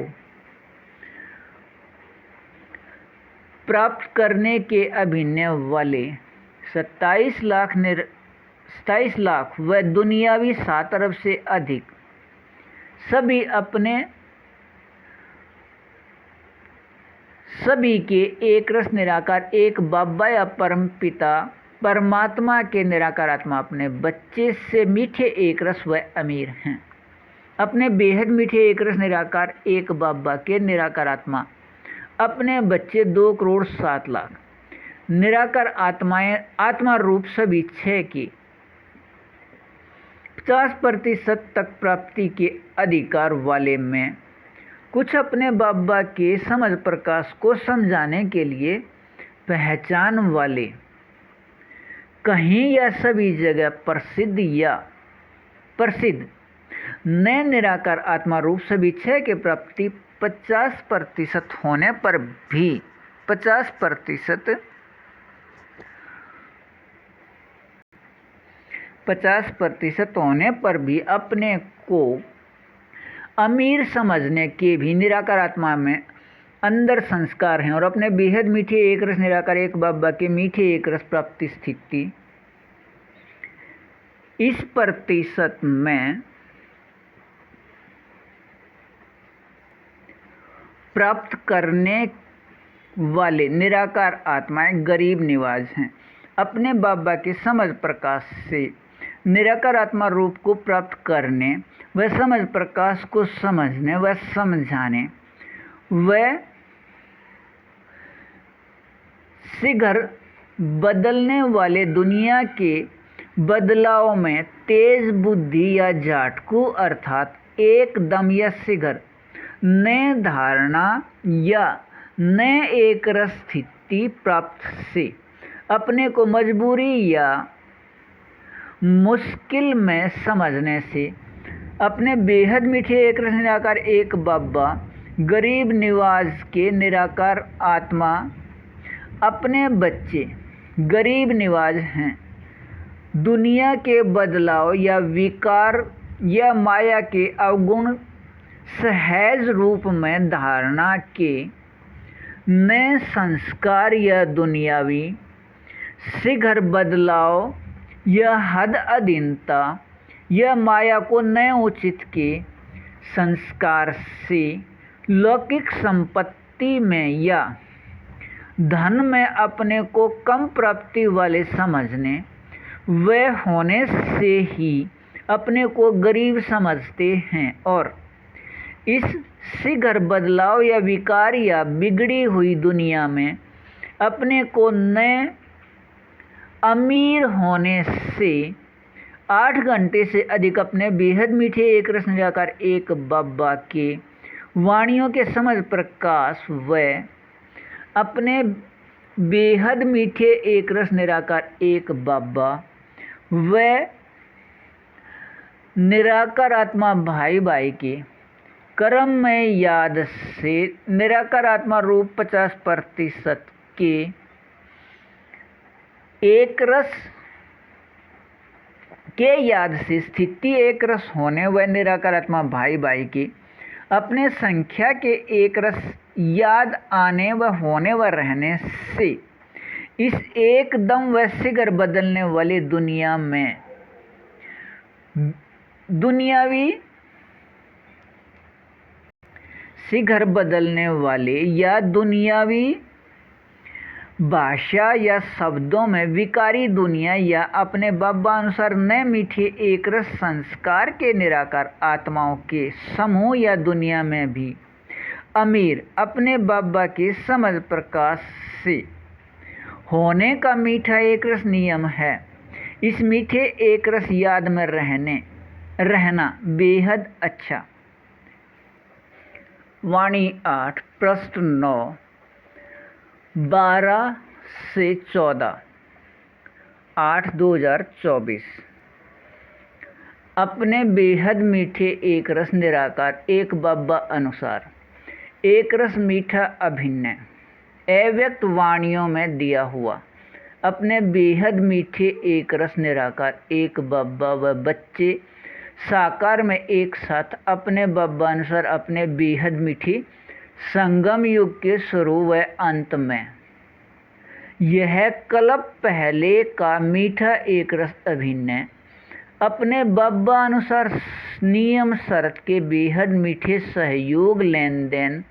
प्राप्त करने के अभिन्न वाले 27 लाख व दुनियावी 7 अरब से अधिक सभी के एक रस निराकार एक बाबा या परम पिता परमात्मा के निराकार आत्मा अपने बच्चे से मीठे एक रस व अमीर हैं। अपने बेहद मीठे एक रस निराकार एक बाबा के निराकार आत्मा अपने बच्चे 2,07,00,000 निराकार आत्माएं आत्मा रूप सभी 6 की 50% तक प्राप्ति के अधिकार वाले में कुछ अपने बाबा के समझ प्रकाश को समझाने के लिए पहचान वाले कहीं या सभी जगह प्रसिद्ध नए निराकार आत्मा रूप सभी 6 के प्राप्ति 50% होने पर भी 50% होने पर भी अपने को अमीर समझने के भी निराकार आत्मा में अंदर संस्कार हैं और अपने बेहद मीठे एक रस निराकार एक बाबा के मीठे एक रस प्राप्ति स्थिति इस प्रतिशत में प्राप्त करने वाले निराकार आत्माएं गरीब निवाज हैं। अपने बाबा के समझ प्रकाश से निराकार आत्मा रूप को प्राप्त करने व समझ प्रकाश को समझने व समझाने व शीघ्र बदलने वाले दुनिया के बदलाव में तेज बुद्धि या जाटकू अर्थात एकदम या शीघ्र नए धारणा या नए एक रस स्थिति प्राप्त से अपने को मजबूरी या मुश्किल में समझने से अपने बेहद मीठे एक रस निराकार एक बाबा गरीब निवाज के निराकार आत्मा अपने बच्चे गरीब निवाज हैं। दुनिया के बदलाव या विकार या माया के अवगुण सहज रूप में धारणा के नए संस्कार या दुनियावी शीघ्र बदलाव या हद अधीनता या माया को नए उचित के संस्कार से लौकिक संपत्ति में या धन में अपने को कम प्राप्ति वाले समझने व होने से ही अपने को गरीब समझते हैं और इस शीघ्र बदलाव या विकार या बिगड़ी हुई दुनिया में अपने को नए अमीर होने से 8 घंटे से अधिक अपने बेहद मीठे एक रस निराकार एक बाबा के वाणियों के समझ प्रकाश व अपने बेहद मीठे एक रस निराकार एक बाबा व निराकार आत्मा भाई भाई के कर्म में याद से निराकार आत्मा रूप 50% के एक रस के याद से स्थिति एक रस होने व निराकार आत्मा भाई भाई की अपने संख्या के एक रस याद आने व होने व रहने से इस एकदम व शीघ्र बदलने वाली दुनिया में दुनियावी शीघ्र बदलने वाले या दुनियावी भाषा या शब्दों में विकारी दुनिया या अपने बाबा अनुसार नए मीठे एक रस संस्कार के निराकार आत्माओं के समूह या दुनिया में भी अमीर अपने बाबा के समझ प्रकाश से होने का मीठा एक रस नियम है। इस मीठे एक रस याद में रहना बेहद अच्छा। वाणी 8 प्रश्न 9 12 से 14 8/2024 अपने बेहद मीठे एक रस निराकार एक बाबा अनुसार एक रस मीठा अभिन्न अव्यक्त वाणियों में दिया हुआ अपने बेहद मीठे एक रस निराकार एक बाबा व बच्चे साकार में एक साथ अपने बाबा अनुसार अपने बेहद मीठी संगम युग के शुरू व अंत में यह कल्प पहले का मीठा एक रस अभिन्न अपने बाबा अनुसार नियम शर्त के बेहद मीठे सहयोग लेन देन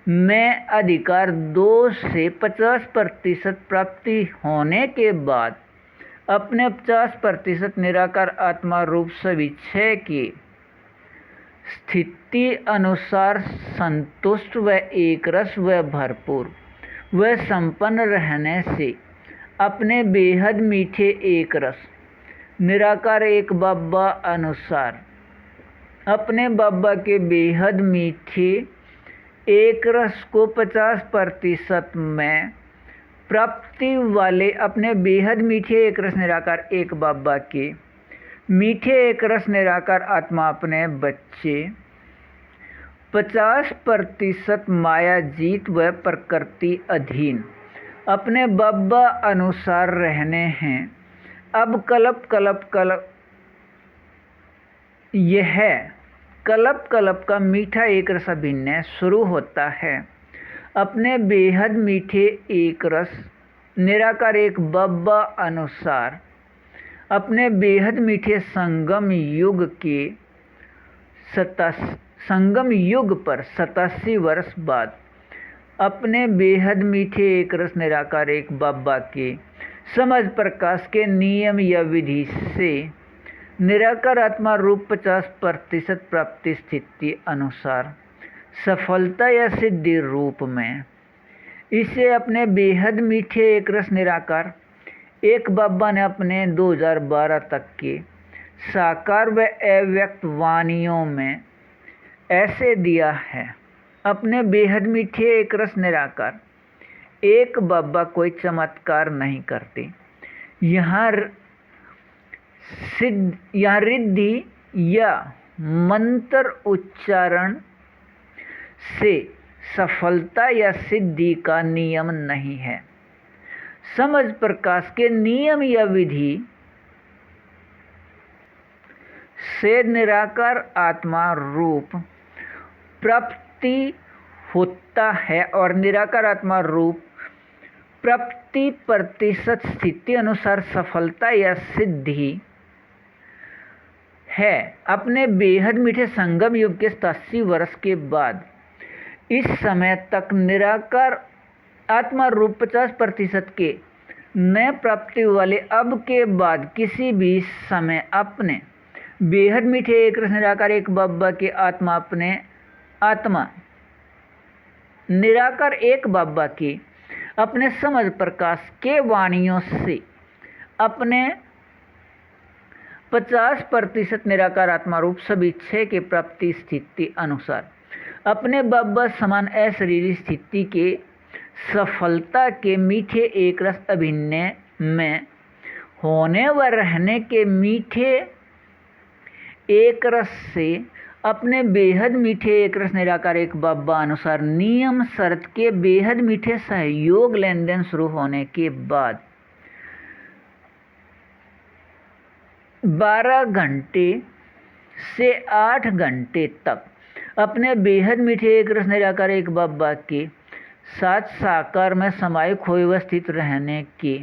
में अधिकार 2 से 50% प्राप्ति होने के बाद अपने 50% निराकार आत्मा रूप सविच्छय की स्थिति अनुसार संतुष्ट व एक रस व भरपूर व संपन्न रहने से अपने बेहद मीठे एक रस निराकार एक बाबा अनुसार अपने बाबा के बेहद मीठे एक रस को 50% में प्राप्ति वाले अपने बेहद मीठे एक रस निराकार एक बाबा के मीठे एक रस निराकार आत्मा अपने बच्चे 50% माया जीत व प्रकृति अधीन अपने बाबा अनुसार रहने हैं। अब यह कल्प का मीठा एक रस अभिन्न शुरू होता है। अपने बेहद मीठे एक रस निराकार एक बाबा अनुसार अपने बेहद मीठे संगम युग पर 87 वर्ष बाद अपने बेहद मीठे एक रस निराकार एक बाबा के समझ प्रकाश के नियम या विधि से निराकार आत्मा रूप 50% प्राप्ति स्थिति अनुसार सफलता या सिद्धि रूप में इसे अपने बेहद मीठे एक रस निराकार एक बाबा ने अपने 2012 तक के साकार व अव्यक्त वाणियों में ऐसे दिया है। अपने बेहद मीठे एक रस निराकार एक बाबा कोई चमत्कार नहीं करते। यहाँ रिद्धि या मंत्र उच्चारण से सफलता या सिद्धि का नियम नहीं है। समझ प्रकाश के नियम या विधि से निराकार आत्मा रूप प्राप्ति होता है और निराकार आत्मा रूप प्राप्ति प्रतिशत स्थिति अनुसार सफलता या सिद्धि है। अपने बेहद मीठे संगम युग के 87 वर्ष के बाद इस समय तक निराकार आत्मा रूप 50% के नए प्राप्ति वाले अब के बाद किसी भी समय अपने बेहद मीठे एक रस निराकार एक बाबा के आत्मा अपने आत्मा निराकार एक बाबा के अपने समझ प्रकाश के वाणियों से अपने 50% निराकार आत्मा रूप सभी छह के प्राप्ति स्थिति अनुसार अपने बाबा समान अशरीरी स्थिति के सफलता के मीठे एक रस अभिनय में होने व रहने के मीठे एक रस से अपने बेहद मीठे एक रस निराकार एक बाबा अनुसार नियम शर्त के बेहद मीठे सहयोग लेन देन शुरू होने के बाद 12 घंटे से 8 घंटे तक अपने बेहद मीठे एक रस निराकार एक बाबा के साथ साकार में समाये खोए व स्थित रहने की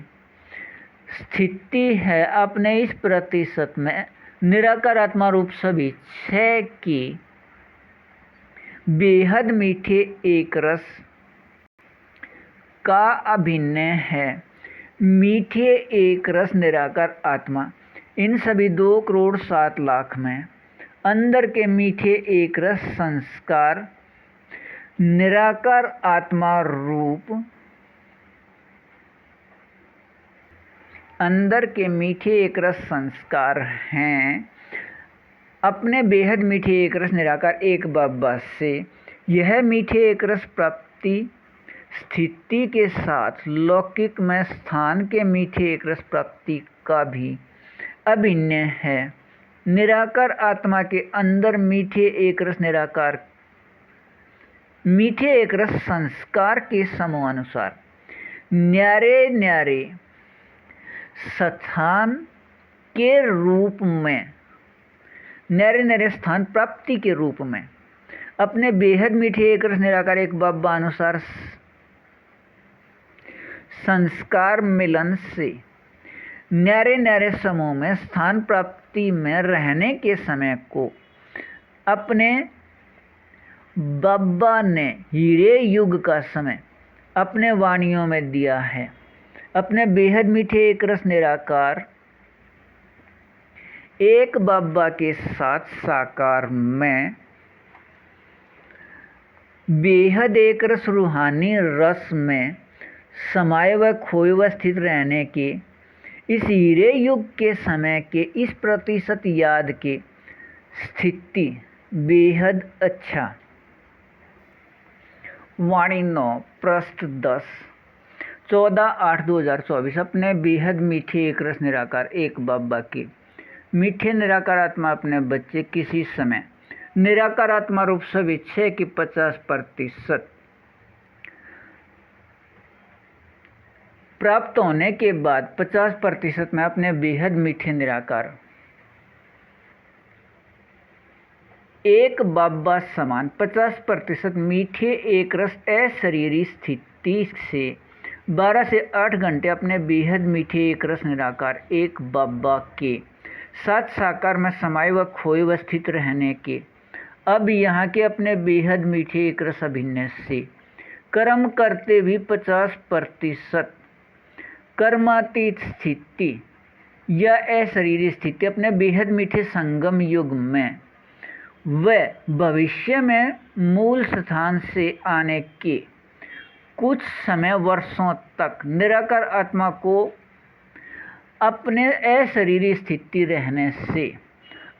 स्थिति है। अपने इस प्रतिशत में निराकार आत्मा रूप सभी छह की बेहद मीठे एक रस का अभिनय है। मीठे एक रस निराकार आत्मा इन सभी 2,07,00,000 में अंदर के मीठे एक रस संस्कार निराकार आत्मा रूप अंदर के मीठे एक रस संस्कार हैं। अपने बेहद मीठे एक रस निराकार एक बाबा से यह मीठे एक रस प्राप्ति स्थिति के साथ लौकिक में स्थान के मीठे एक रस प्राप्ति का भी अभिनय है। निराकार आत्मा के अंदर मीठे एक रस निराकार मीठे एक रस संस्कार के समूह अनुसार न्यारे न्यारे स्थान के रूप में न्यारे न्यारे स्थान प्राप्ति के रूप में अपने बेहद मीठे एक रस निराकार एक बाबा अनुसार संस्कार मिलन से न्यारे न्यारे समूह में स्थान प्राप्ति में रहने के समय को अपने बाबा ने हीरे युग का समय अपने वाणियों में दिया है। अपने बेहद मीठे एक रस निराकार एक बाबा के साथ साकार में बेहद एक रस रूहानी रस में समाये व खोए व स्थित रहने के इस हीरे युग के समय के इस प्रतिशत याद के स्थिति बेहद अच्छा। वाणी 9 पृष्ठ 10 14/8/2024 अपने बेहद मीठे एक रस निराकार एक बाबा के मीठे निराकार आत्मा अपने बच्चे किसी समय निराकार आत्मा रूप सभी छह की 50% प्राप्त होने के बाद 50% में अपने बेहद मीठे निराकार एक बाबा समान 50% मीठे एक रस अशरीरी स्थिति से 12 से 8 घंटे अपने बेहद मीठे एक रस निराकार एक बाबा के साथ साकार में समाये व खोए व स्थित रहने के अब यहाँ के अपने बेहद मीठे एक रस अभिनय से कर्म करते भी 50% कर्मातीत स्थिति या अशरीरी स्थिति अपने बेहद मीठे संगम युग में व भविष्य में मूल स्थान से आने के कुछ समय वर्षों तक निराकार आत्मा को अपने अशरीरी स्थिति रहने से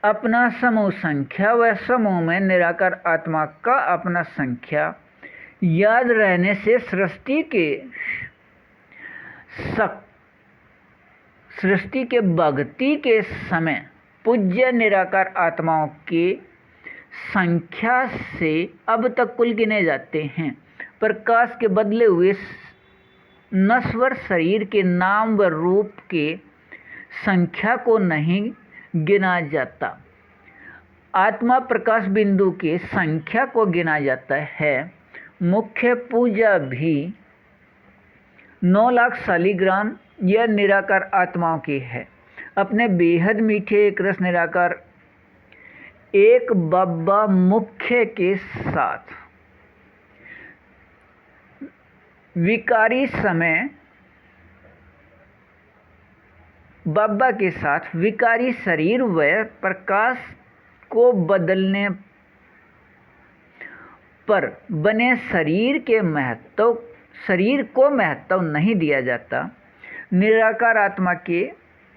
अपना समूह संख्या व समूह में निराकार आत्मा का अपना संख्या याद रहने से सृष्टि के भक्ति के समय पूज्य निराकार आत्माओं के संख्या से अब तक कुल गिने जाते हैं। प्रकाश के बदले हुए नश्वर शरीर के नाम व रूप के संख्या को नहीं गिना जाता। आत्मा प्रकाश बिंदु के संख्या को गिना जाता है। मुख्य पूजा भी 9 लाख शालिग्राम यह निराकार आत्माओं की है। अपने बेहद मीठे एक रस निराकार एक बाबा मुख्य के साथ विकारी समय बाबा के साथ विकारी शरीर व प्रकाश को बदलने पर बने शरीर को महत्व नहीं दिया जाता। निराकार आत्मा के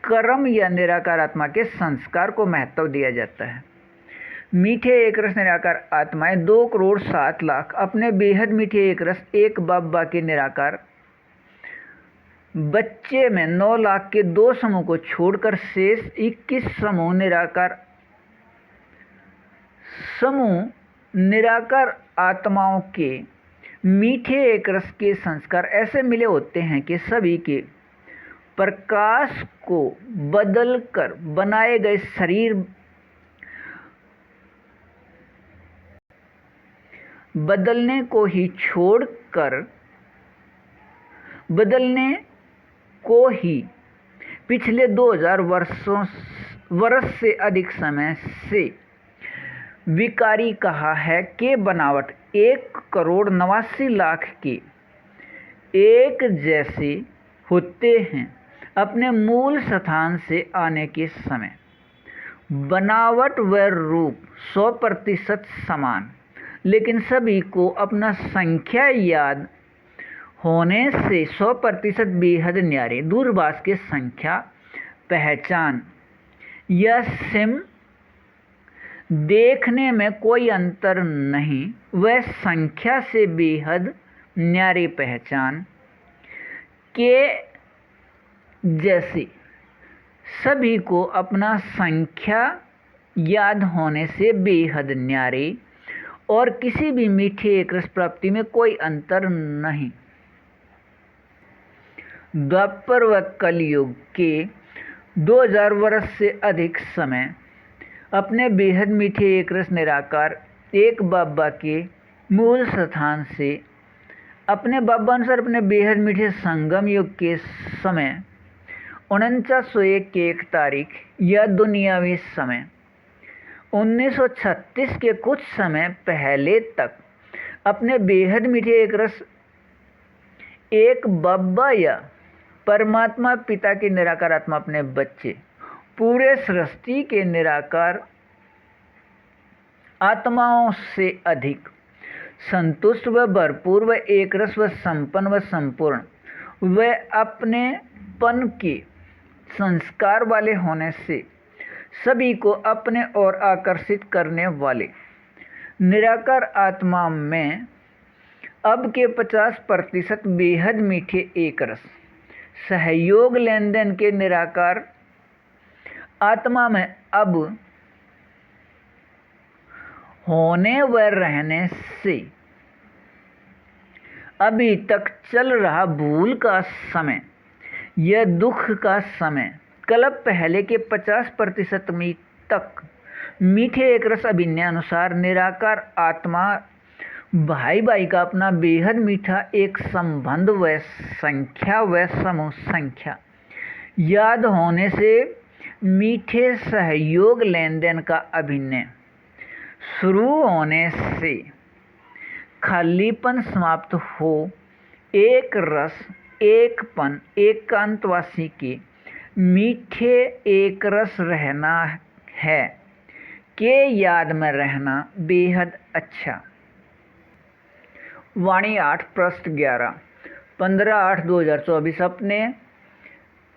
कर्म या निराकार आत्मा के संस्कार को महत्व दिया जाता है। मीठे एक रस निराकार आत्माएं 2,07,00,000 अपने बेहद मीठे एक रस एक बाबा के निराकार बच्चे में 9 लाख के 2 समूह को छोड़कर शेष 21 समूह निराकार आत्माओं के मीठे एक रस के संस्कार ऐसे मिले होते हैं कि सभी के प्रकाश को बदलकर बनाए गए शरीर बदलने को ही पिछले 2000 वर्ष से अधिक समय से विकारी कहा है कि बनावट 1,89,00,000 के एक जैसे होते हैं। अपने मूल स्थान से आने के समय बनावट व रूप 100% समान, लेकिन सभी को अपना संख्या याद होने से 100% बेहद न्यारे दूरभाष के संख्या पहचान या सिम देखने में कोई अंतर नहीं। वह संख्या से बेहद न्यारी पहचान के जैसे सभी को अपना संख्या याद होने से बेहद न्यारे और किसी भी मीठे एक रस प्राप्ति में कोई अंतर नहीं। द्वापर व कलयुग के 2000 वर्ष से अधिक समय अपने बेहद मीठे एक रस निराकार एक बाबा के मूल स्थान से अपने बाबा अनुसार अपने बेहद मीठे संगम युग के समय 4901 के 1 तारीख या दुनियावी समय 1936 के कुछ समय पहले तक अपने बेहद मीठे एक रस एक बाबा या परमात्मा पिता के निराकार आत्मा अपने बच्चे पूरे सृष्टि के निराकार आत्माओं से अधिक संतुष्ट व भरपूर व एक रस व संपन्न व संपूर्ण व अपनेपन के संस्कार वाले होने से सभी को अपने ओर आकर्षित करने वाले निराकार आत्मा में अब के 50% बेहद मीठे एक रस सहयोग लेन देन के निराकार आत्मा में अब होने व रहने से अभी तक चल रहा भूल का समय यह दुख का समय कल्प पहले के 50% तक मीठे एक रस अभिनय अनुसार निराकार आत्मा भाई भाई का अपना बेहद मीठा एक संबंध व संख्या व समूह संख्या याद होने से मीठे सहयोग लेन देन का अभिनय शुरू होने से खालीपन समाप्त हो एक रस एकपन एकांतवासी के मीठे एक रस रहना है के याद में रहना बेहद अच्छा। वाणी 8 पृष्ठ 11 15/8/2024 अपने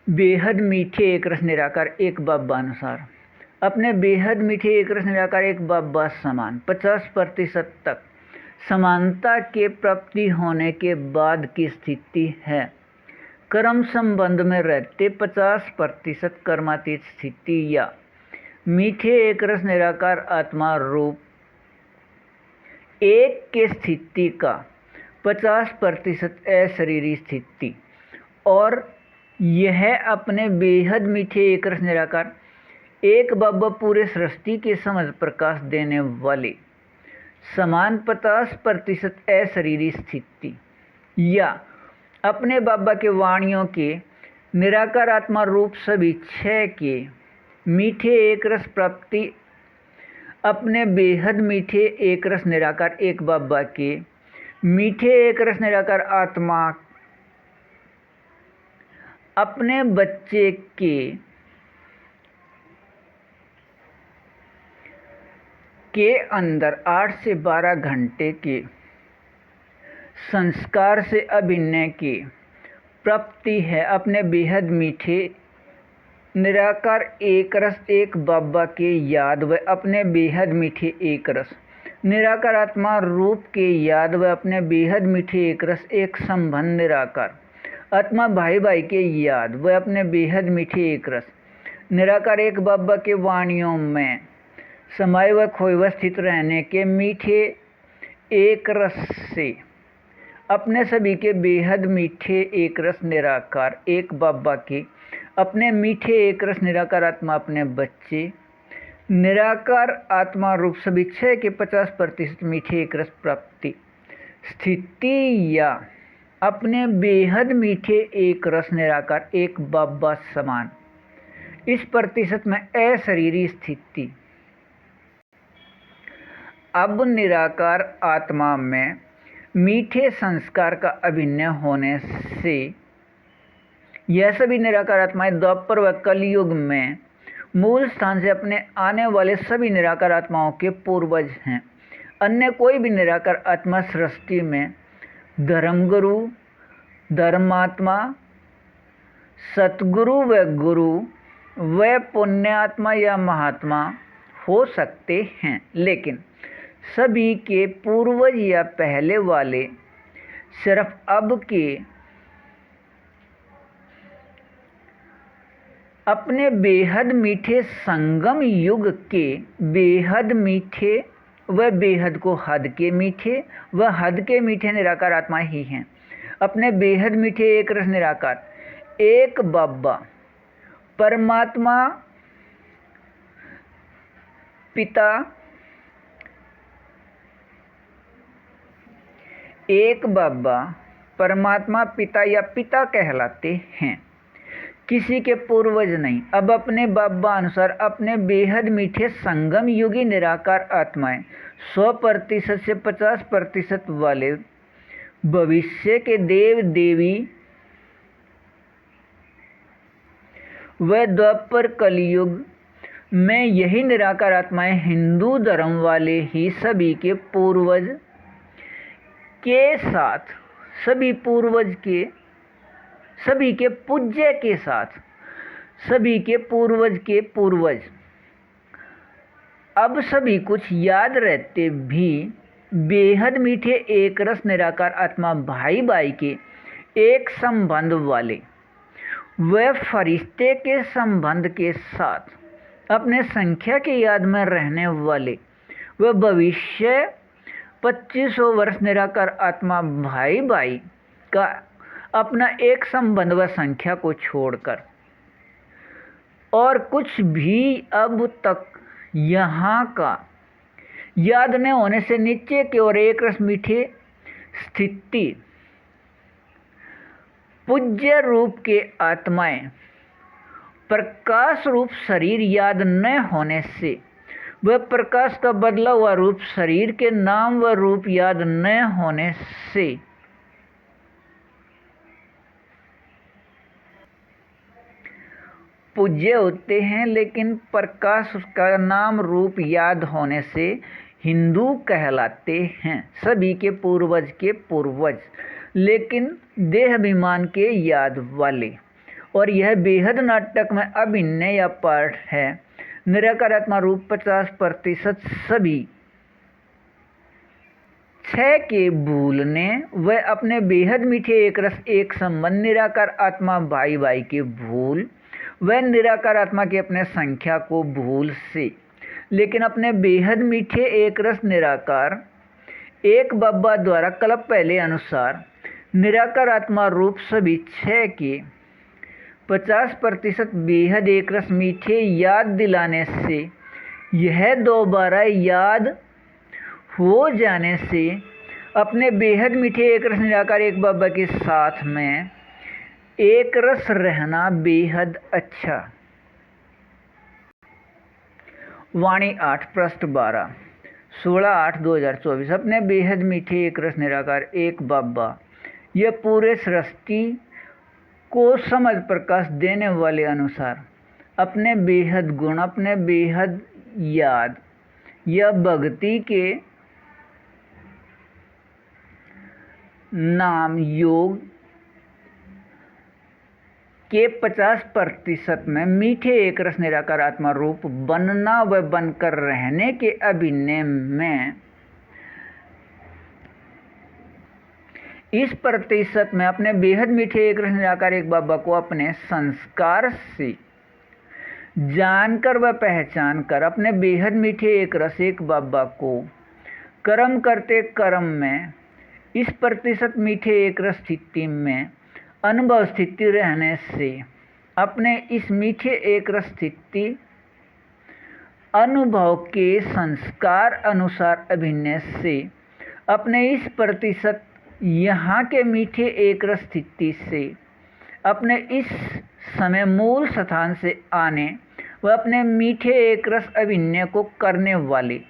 बेहद मीठे एक रस निराकार एक बाबा अनुसार अपने बेहद मीठे एक रस निराकार एक बाबा समान 50% तक समानता के प्राप्ति होने के बाद की स्थिति है। कर्म संबंध में रहते 50% कर्मातीत स्थिति या मीठे एक रस निराकार आत्मा रूप एक के स्थिति का 50% अशरीरी स्थिति और यह अपने बेहद मीठे एक रस निराकार एक बाबा पूरे सृष्टि के समझ प्रकाश देने वाले समान 50% अशरीरी स्थिति या अपने बाबा के वाणियों के निराकार आत्मा रूप सभी 6 के मीठे एक रस प्राप्ति अपने बेहद मीठे एक रस निराकार एक बाबा के मीठे एक रस निराकार आत्मा अपने बच्चे के के अंदर 8 से 12 घंटे के संस्कार से अभिनय की प्राप्ति है। अपने बेहद मीठे निराकार एक रस एक बाबा के याद व अपने बेहद मीठे एक रस निराकार आत्मा रूप के याद व अपने बेहद मीठे एक रस एक संबंध निराकार आत्मा भाई भाई के याद व अपने बेहद मीठे एक रस निराकार एक बाबा के वाणियों में समाये व खोए व स्थित रहने के मीठे एक रस से अपने सभी के बेहद मीठे एक रस निराकार एक बाबा के अपने मीठे एक रस निराकार आत्मा अपने बच्चे निराकार आत्मा रूप सभी 6 के 50% मीठे एक रस प्राप्ति स्थिति या अपने बेहद मीठे एक रस निराकार एक बाबा समान इस प्रतिशत में अशरीरी स्थिति। अब निराकार आत्मा में मीठे संस्कार का अभिनय होने से यह सभी निराकार आत्माएं द्वापर व कलयुग में मूल स्थान से अपने आने वाले सभी निराकार आत्माओं के पूर्वज हैं। अन्य कोई भी निराकार आत्मा सृष्टि में धर्मगुरु धर्मात्मा सतगुरु व गुरु व पुण्यात्मा या महात्मा हो सकते हैं, लेकिन सभी के पूर्वज या पहले वाले सिर्फ अब के अपने बेहद मीठे संगम युग के बेहद मीठे व बेहद को हद के मीठे व हद के मीठे निराकार आत्मा ही हैं। अपने बेहद मीठे एक रस निराकार एक बाबा परमात्मा पिता एक बाबा परमात्मा पिता या पिता कहलाते हैं, किसी के पूर्वज नहीं। अब अपने बाबा अनुसार अपने बेहद मीठे संगम युगी निराकार आत्माएं 100% से 50% वाले भविष्य के देव देवी व द्वापर कलयुग में यही निराकार आत्माएं हिंदू धर्म वाले ही सभी के पूर्वज के साथ सभी पूर्वज के सभी के पूज्य के साथ सभी के पूर्वज के पूर्वज अब सभी कुछ याद रहते भी बेहद मीठे एक रस निराकार आत्मा भाई भाई के एक संबंध वाले व फरिश्ते के संबंध के साथ अपने संख्या की याद में रहने वाले व भविष्य 2500 वर्ष निराकार आत्मा भाई भाई का अपना एक संबंध व संख्या को छोड़कर और कुछ भी अब तक यहाँ का याद न होने से नीचे की ओर एक रस मीठे स्थिति पूज्य रूप के आत्माएं प्रकाश रूप शरीर याद न होने से वह प्रकाश का बदला हुआ रूप शरीर के नाम व रूप याद न होने से पूज्य होते हैं, लेकिन प्रकाश का नाम रूप याद होने से हिंदू कहलाते हैं, सभी के पूर्वज लेकिन देह अभिमान के याद वाले। और यह बेहद नाटक में अभिनय या पाठ है। निराकार आत्मा रूप 50% सभी 6 के भूलने व अपने बेहद मीठे एक रस एक संबंध निराकार आत्मा भाई भाई के भूल व निराकार आत्मा के अपने संख्या को भूल से, लेकिन अपने बेहद मीठे एक रस निराकार एक बाबा द्वारा कल्प पहले अनुसार निराकार आत्मा रूप सभी 6 के 50% बेहद एक रस मीठे याद दिलाने से यह दोबारा याद हो जाने से अपने बेहद मीठे एक रस निराकार एक बाबा के साथ में एक रस रहना बेहद अच्छा। वाणी 8 पृष्ठ 12 16/8/2024। अपने बेहद मीठे एक रस निराकार एक बाबा यह पूरे सृष्टि को समझ प्रकाश देने वाले अनुसार अपने बेहद गुण अपने बेहद याद या भक्ति के नाम योग के 50% में मीठे एक रस निराकार आत्मा रूप बनना व बनकर रहने के अभिनय में इस प्रतिशत में अपने बेहद मीठे एक रस निराकार एक बाबा को अपने संस्कार से जानकर व पहचान कर अपने बेहद मीठे एक रस एक बाबा को कर्म करते कर्म में इस प्रतिशत मीठे एक रस स्थिति में अनुभव स्थिति रहने से अपने इस मीठे एक रस स्थिति अनुभव के संस्कार अनुसार अभिनय से अपने इस प्रतिशत यहाँ के मीठे एक रस स्थिति से अपने इस समय मूल स्थान से आने व अपने मीठे एक रस अभिनय को करने वाले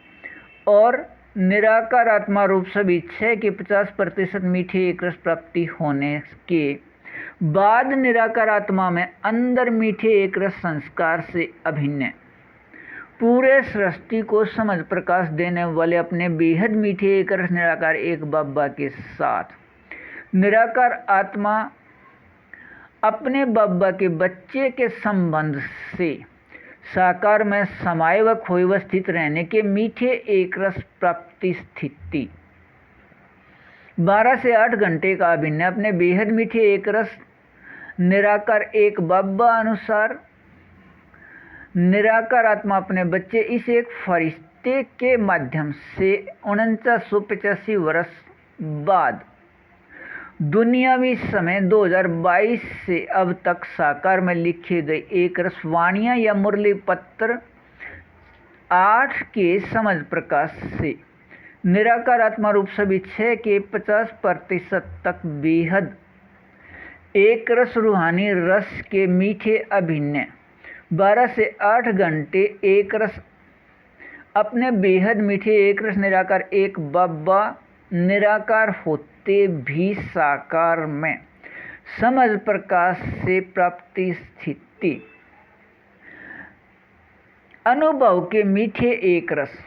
और निराकार आत्मा रूप सभी इच्छा के 50% मीठे एक रस प्राप्ति होने के बाद निराकार आत्मा में अंदर मीठे एक रस संस्कार से अभिनय पूरे सृष्टि को समझ प्रकाश देने वाले अपने बेहद मीठे एक रस निराकार एक बाबा के साथ निराकार आत्मा अपने बाबा के बच्चे के संबंध से साकार में समाये व खोए व स्थित रहने के मीठे एक रस प्राप्ति स्थिति 12 से 8 घंटे का अभिनय अपने बेहद मीठे एक रस निराकार एक बाबा अनुसार निराकार आत्मा अपने बच्चे इस एक फरिश्ते के माध्यम से 4985 वर्ष बाद दुनियावी समय 2022 से अब तक साकार में लिखे गए एक रसवाणियाँ या मुरली पत्र 8 के समझ प्रकाश से निराकार आत्मा रूप सभी 6 के 50% तक बेहद एक रस रूहानी रस के मीठे अभिनय 12 से 8 घंटे एक रस अपने बेहद मीठे एक रस निराकार एक बाबा निराकार होते भी साकार में समझ प्रकाश से प्राप्ति स्थिति अनुभव के मीठे एक रस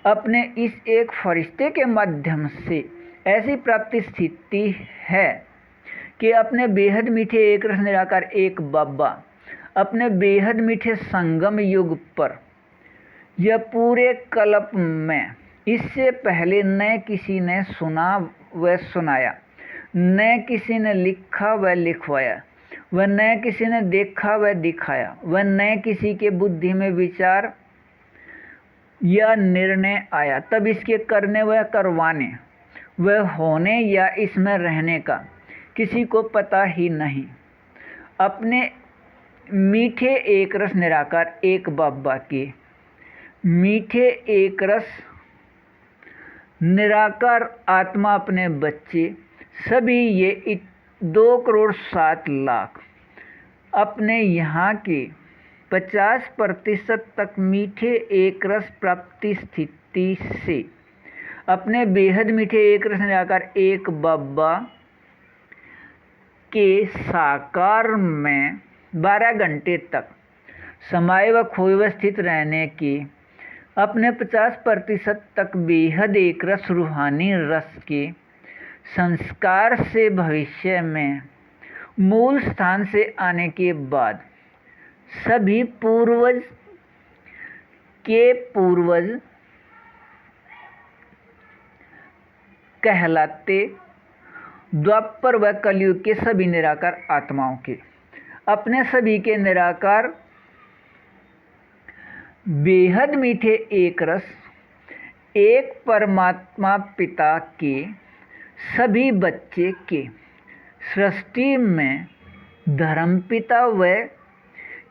अपने इस एक फरिश्ते के माध्यम से ऐसी प्राप्ति स्थिति है कि अपने बेहद मीठे एक रस निराकार एक बाबा अपने बेहद मीठे संगम युग पर यह पूरे कल्प में इससे पहले न किसी ने सुना व सुनाया, न किसी ने लिखा व लिखवाया, व न किसी ने देखा व दिखाया, व न किसी के बुद्धि में विचार या निर्णय आया तब इसके करने व करवाने व होने या इसमें रहने का किसी को पता ही नहीं। अपने मीठे एक रस निराकार एक बाबा के मीठे एक रस निराकार आत्मा अपने बच्चे सभी ये 2,07,00,000 अपने यहाँ के 50% तक मीठे एक रस प्राप्ति स्थिति से अपने बेहद मीठे एक रस निराकार एक बाबा के साकार में 12 घंटे तक समाये व खोए व स्थित रहने के अपने 50% तक बेहद एक रस रूहानी रस के संस्कार से भविष्य में मूल स्थान से आने के बाद सभी पूर्वज के पूर्वज कहलाते द्वापर व कलयुग के सभी निराकार आत्माओं के अपने सभी के निराकार बेहद मीठे एक रस एक परमात्मा पिता के सभी बच्चे के सृष्टि में धर्मपिता व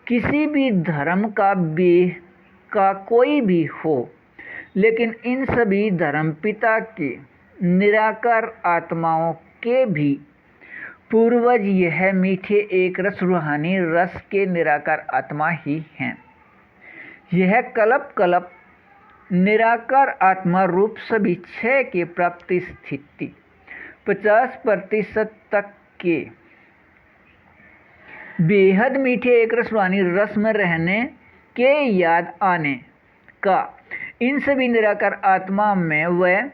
किसी भी धर्म का कोई भी हो, लेकिन इन सभी धर्मपिता के निराकार आत्माओं के भी पूर्वज यह मीठे एक रस रूहानी रस के निराकार आत्मा ही हैं। यह कल्प कल्प निराकार आत्मा रूप सभी 6 के प्राप्ति स्थिति 50% तक के बेहद मीठे एक रस रूहानी रस में रहने के याद आने का इन सभी निराकार आत्मा में वह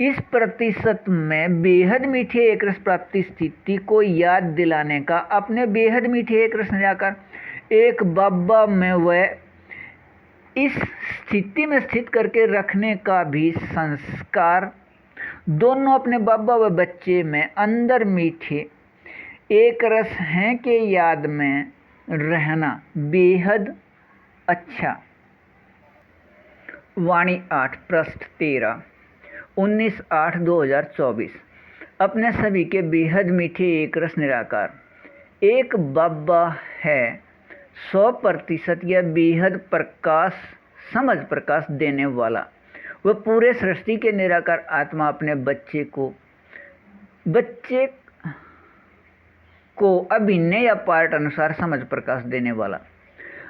इस प्रतिशत में बेहद मीठे एक रस प्राप्ति स्थिति को याद दिलाने का, अपने बेहद मीठे एक रस निराकार एक बाबा में वह इस स्थिति में स्थित करके रखने का भी संस्कार, दोनों अपने बाबा व बच्चे में अंदर मीठे एक रस हैं के याद में रहना बेहद अच्छा। वाणी 8 पृष्ठ 13 19/8/2024। अपने सभी के बेहद मीठे एक रस निराकार एक बाबा है 100% यह बेहद प्रकाश समझ प्रकाश देने वाला। वह पूरे सृष्टि के निराकार आत्मा अपने बच्चे को अभिन्न या पार्ट अनुसार समझ प्रकाश देने वाला।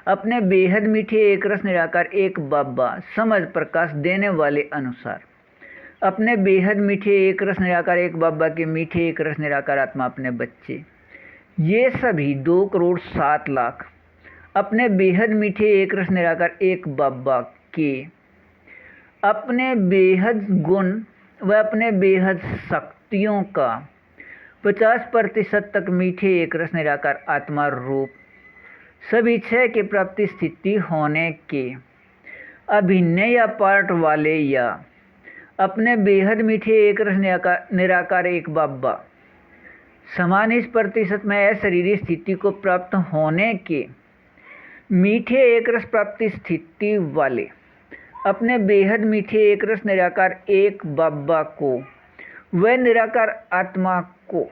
अपने बेहद मीठे एक रस निराकार एक बाबा समझ प्रकाश देने वाले अनुसार, अपने बेहद मीठे एक रस निराकार एक बाबा के मीठे एक रस निराकार आत्मा अपने बच्चे, ये सभी 2,07,00,000 अपने बेहद मीठे एक रस निराकार एक बाबा के अपने बेहद गुण व अपने बेहद शक्तियों का 50% तक मीठे एक रस निराकार आत्मा रूप सभी क्षय के प्राप्ति स्थिति होने के अभिन्न या पार्ट वाले या अपने बेहद मीठे एक रस निराकार एक बाबा समान इस प्रतिशत में अशरीरी स्थिति को प्राप्त होने के मीठे एक रस प्राप्ति स्थिति वाले, अपने बेहद मीठे एक रस निराकार एक बाबा को वह निराकार आत्मा को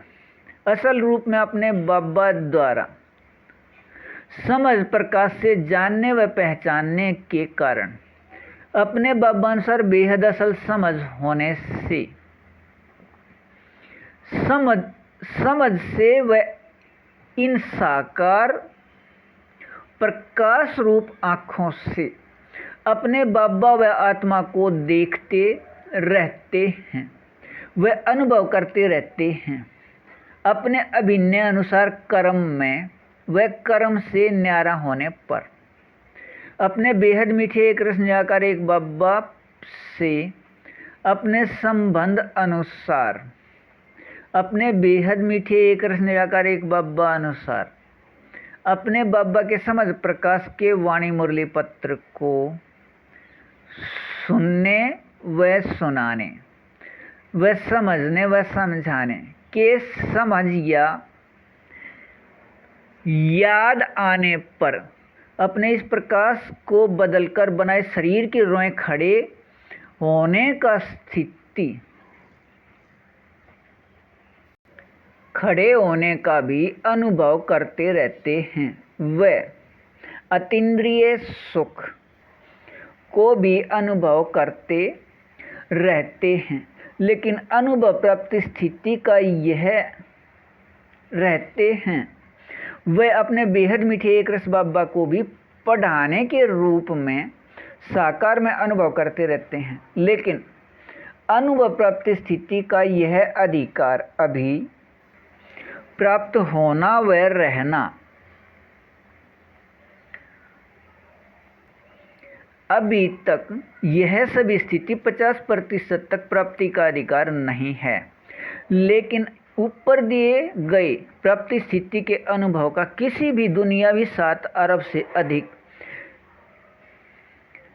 असल रूप में अपने बाबा द्वारा समझ प्रकाश से जानने व पहचानने के कारण अपने बाबा अनुसार बेहद असल समझ होने से समझ से वह इन साकार प्रकाश रूप आँखों से अपने बाबा व आत्मा को देखते रहते हैं, वह अनुभव करते रहते हैं। अपने अभिन्न अनुसार कर्म में वह कर्म से न्यारा होने पर अपने बेहद मीठे एक रस निराकार एक बाबा से अपने संबंध अनुसार, अपने बेहद मीठे एक रस निराकार एक बाबा अनुसार अपने बाबा के समझ प्रकाश के वाणी मुरली पत्र को सुनने व सुनाने व समझने व समझाने के समझ या याद आने पर अपने इस प्रकाश को बदलकर बनाए शरीर के रोए खड़े होने का स्थिति खड़े होने का भी अनुभव करते रहते हैं। वह अतीन्द्रिय सुख को भी अनुभव करते रहते हैं, लेकिन अनुभव प्राप्ति स्थिति का यह रहते हैं। वह अपने बेहद मीठे एक रस बाबा को भी पढ़ाने के रूप में साकार में अनुभव करते रहते हैं, लेकिन अनुभव प्राप्ति स्थिति का यह अधिकार अभी प्राप्त होना व रहना अभी तक यह सभी स्थिति 50% तक प्राप्ति का अधिकार नहीं है, लेकिन ऊपर दिए गए प्राप्ति स्थिति के अनुभव का किसी भी दुनियावी 7 अरब से अधिक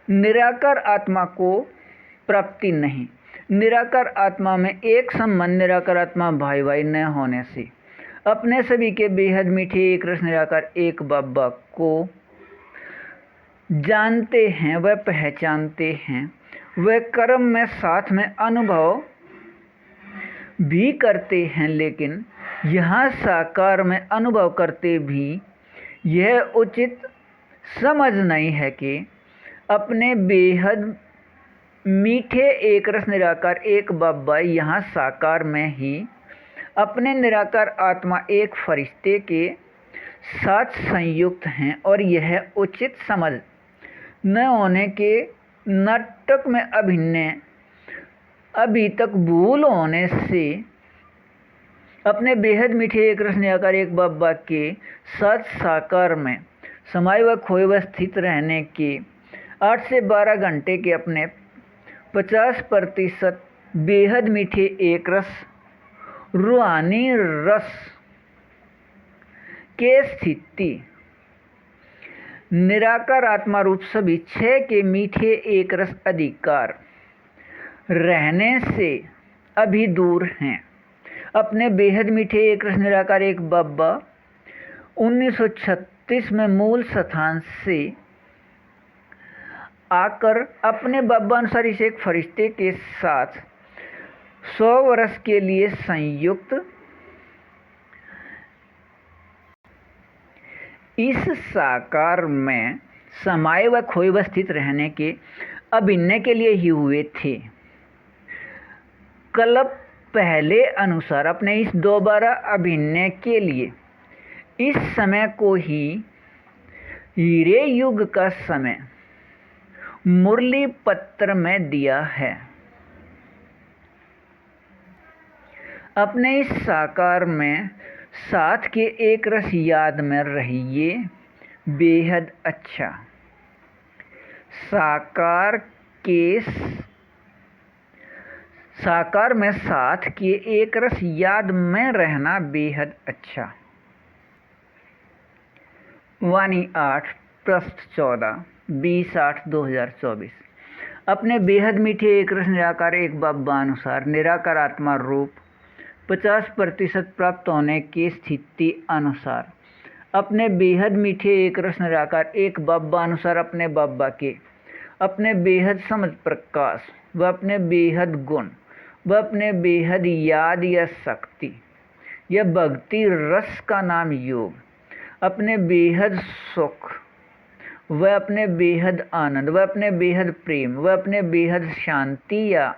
निराकार आत्मा को प्राप्ति नहीं। निराकार आत्मा में एक संबंध निराकार आत्मा भाई भाई न होने से अपने सभी के बेहद मीठे एक रस निराकार एक बाबा को जानते हैं वह पहचानते हैं, वह कर्म में साथ में अनुभव भी करते हैं, लेकिन यहाँ साकार में अनुभव करते भी यह उचित समझ नहीं है कि अपने बेहद मीठे एक रस निराकार एक बाबा यहाँ साकार में ही अपने निराकार आत्मा एक फरिश्ते के साथ संयुक्त हैं, और यह उचित समझ न होने के नाटक में अभी तक भूल होने से अपने बेहद मीठे एक रस निराकार एक बाबा के साथ साकार में समाये व खोए व स्थित रहने के 8 से 12 घंटे के अपने 50% बेहद मीठे एक रस रूहानी रस के स्थिति निराकार आत्मा रूप सभी 6 के मीठे एक रस अधिकार रहने से अभी दूर हैं। अपने बेहद मीठे एक रस निराकार एक बाबा 1936 में मूल स्थान से आकर अपने बाबा अनुसार इस एक फरिश्ते के साथ 100 वर्ष के लिए संयुक्त इस साकार में समाये व खोए व स्थित रहने के अभिनय के लिए ही हुए थे। कल्प पहले अनुसार अपने इस दोबारा अभिनय के लिए इस समय को ही हीरे युग का समय मुरली पत्र में दिया है। अपने इस साकार में साथ के एक रस याद में रहिए बेहद अच्छा। साकार में साथ के एक रस याद में रहना बेहद अच्छा। वाणी 8 पृष्ठ 14 20/8/2024। अपने बेहद मीठे एक रस निराकार एक बाबा अनुसार निराकार आत्मा रूप 50% प्राप्त होने की स्थिति अनुसार अपने बेहद मीठे एक रस निराकार एक बाबा अनुसार अपने बाबा के अपने बेहद समझ प्रकाश व अपने बेहद गुण व अपने बेहद याद या शक्ति या भक्ति रस का नाम योग, अपने बेहद सुख व अपने बेहद आनंद व अपने बेहद प्रेम व अपने बेहद शांति या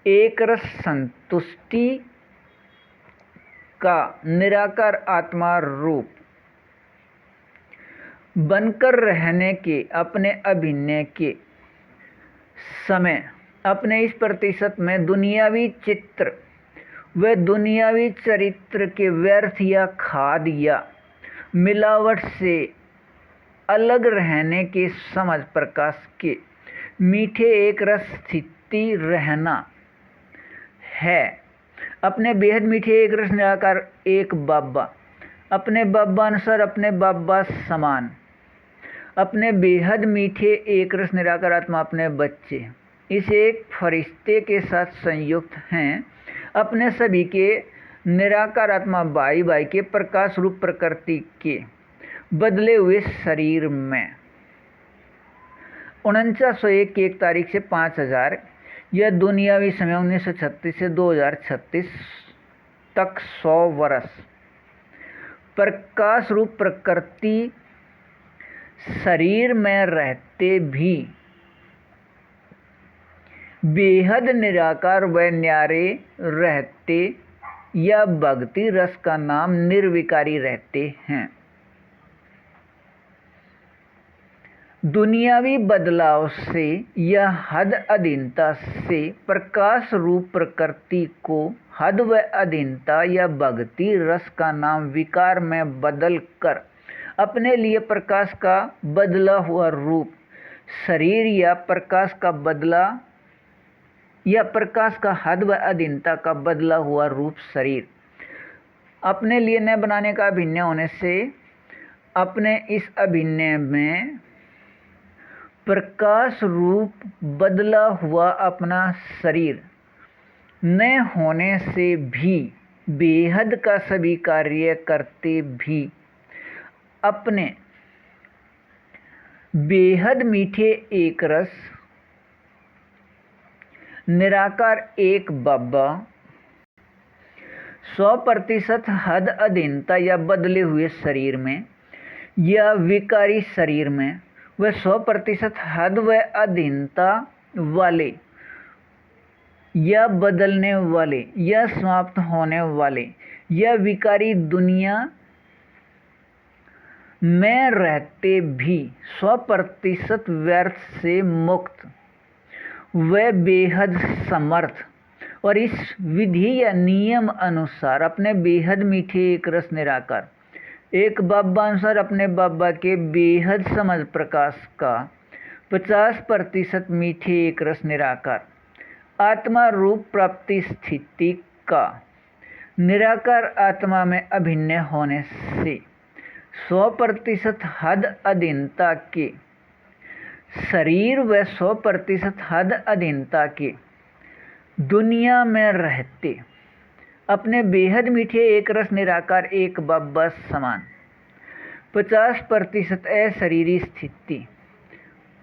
एक रस संतुष्टि का निराकार आत्मा रूप बनकर रहने के अपने अभिनय के समय अपने इस प्रतिशत में दुनियावी चित्र व दुनियावी चरित्र के व्यर्थ या खाद या मिलावट से अलग रहने के समझ प्रकाश के मीठे एक रस स्थिति रहना है। अपने बेहद मीठे एक रस निराकार एक बाबा अपने बाबा अनुसार अपने बाबा समान अपने बेहद मीठे एक रस निराकार आत्मा अपने बच्चे इस एक फरिश्ते के साथ संयुक्त हैं। अपने सभी के निराकार आत्मा भाई भाई के प्रकाश रूप प्रकृति के बदले हुए शरीर में 4901 की 1 तारीख से 5000 यह दुनियावी समय 1936 से 2036 तक 100 वर्ष प्रकाश रूप प्रकृति शरीर में रहते भी बेहद निराकार व न्यारे रहते या भक्ति रस का नाम निर्विकारी रहते हैं। दुनियावी बदलाव से या हद अधीनता से प्रकाश रूप प्रकृति को हद व अधीनता या भक्ति रस का नाम विकार में बदल कर अपने लिए प्रकाश का बदला हुआ रूप शरीर या प्रकाश का बदला या प्रकाश का हद व अधीनता का बदला हुआ रूप शरीर अपने लिए न बनाने का अभिनय होने से अपने इस अभिनय में प्रकाश रूप बदला हुआ अपना शरीर न होने से भी बेहद का सभी कार्य करते भी अपने बेहद मीठे एक रस निराकार एक बाबा 100% हद अधीनता या बदले हुए शरीर में या विकारी शरीर में व 100% हद व अधीनता वाले या बदलने वाले या समाप्त होने वाले या विकारी दुनिया में रहते भी 100% व्यर्थ से मुक्त व बेहद समर्थ और इस विधि या नियम अनुसार अपने बेहद मीठे एक रस निराकार एक बाबा अनुसार अपने बाबा के बेहद समझ प्रकाश का 50% मीठे एक रस निराकार आत्मा रूप प्राप्ति स्थिति का निराकार आत्मा में अभिन्न होने से 100% हद अधीनता के शरीर व 100% हद अधीनता के दुनिया में रहते अपने बेहद मीठे एक रस निराकार एक बब्बा समान 50% अशरीरी स्थिति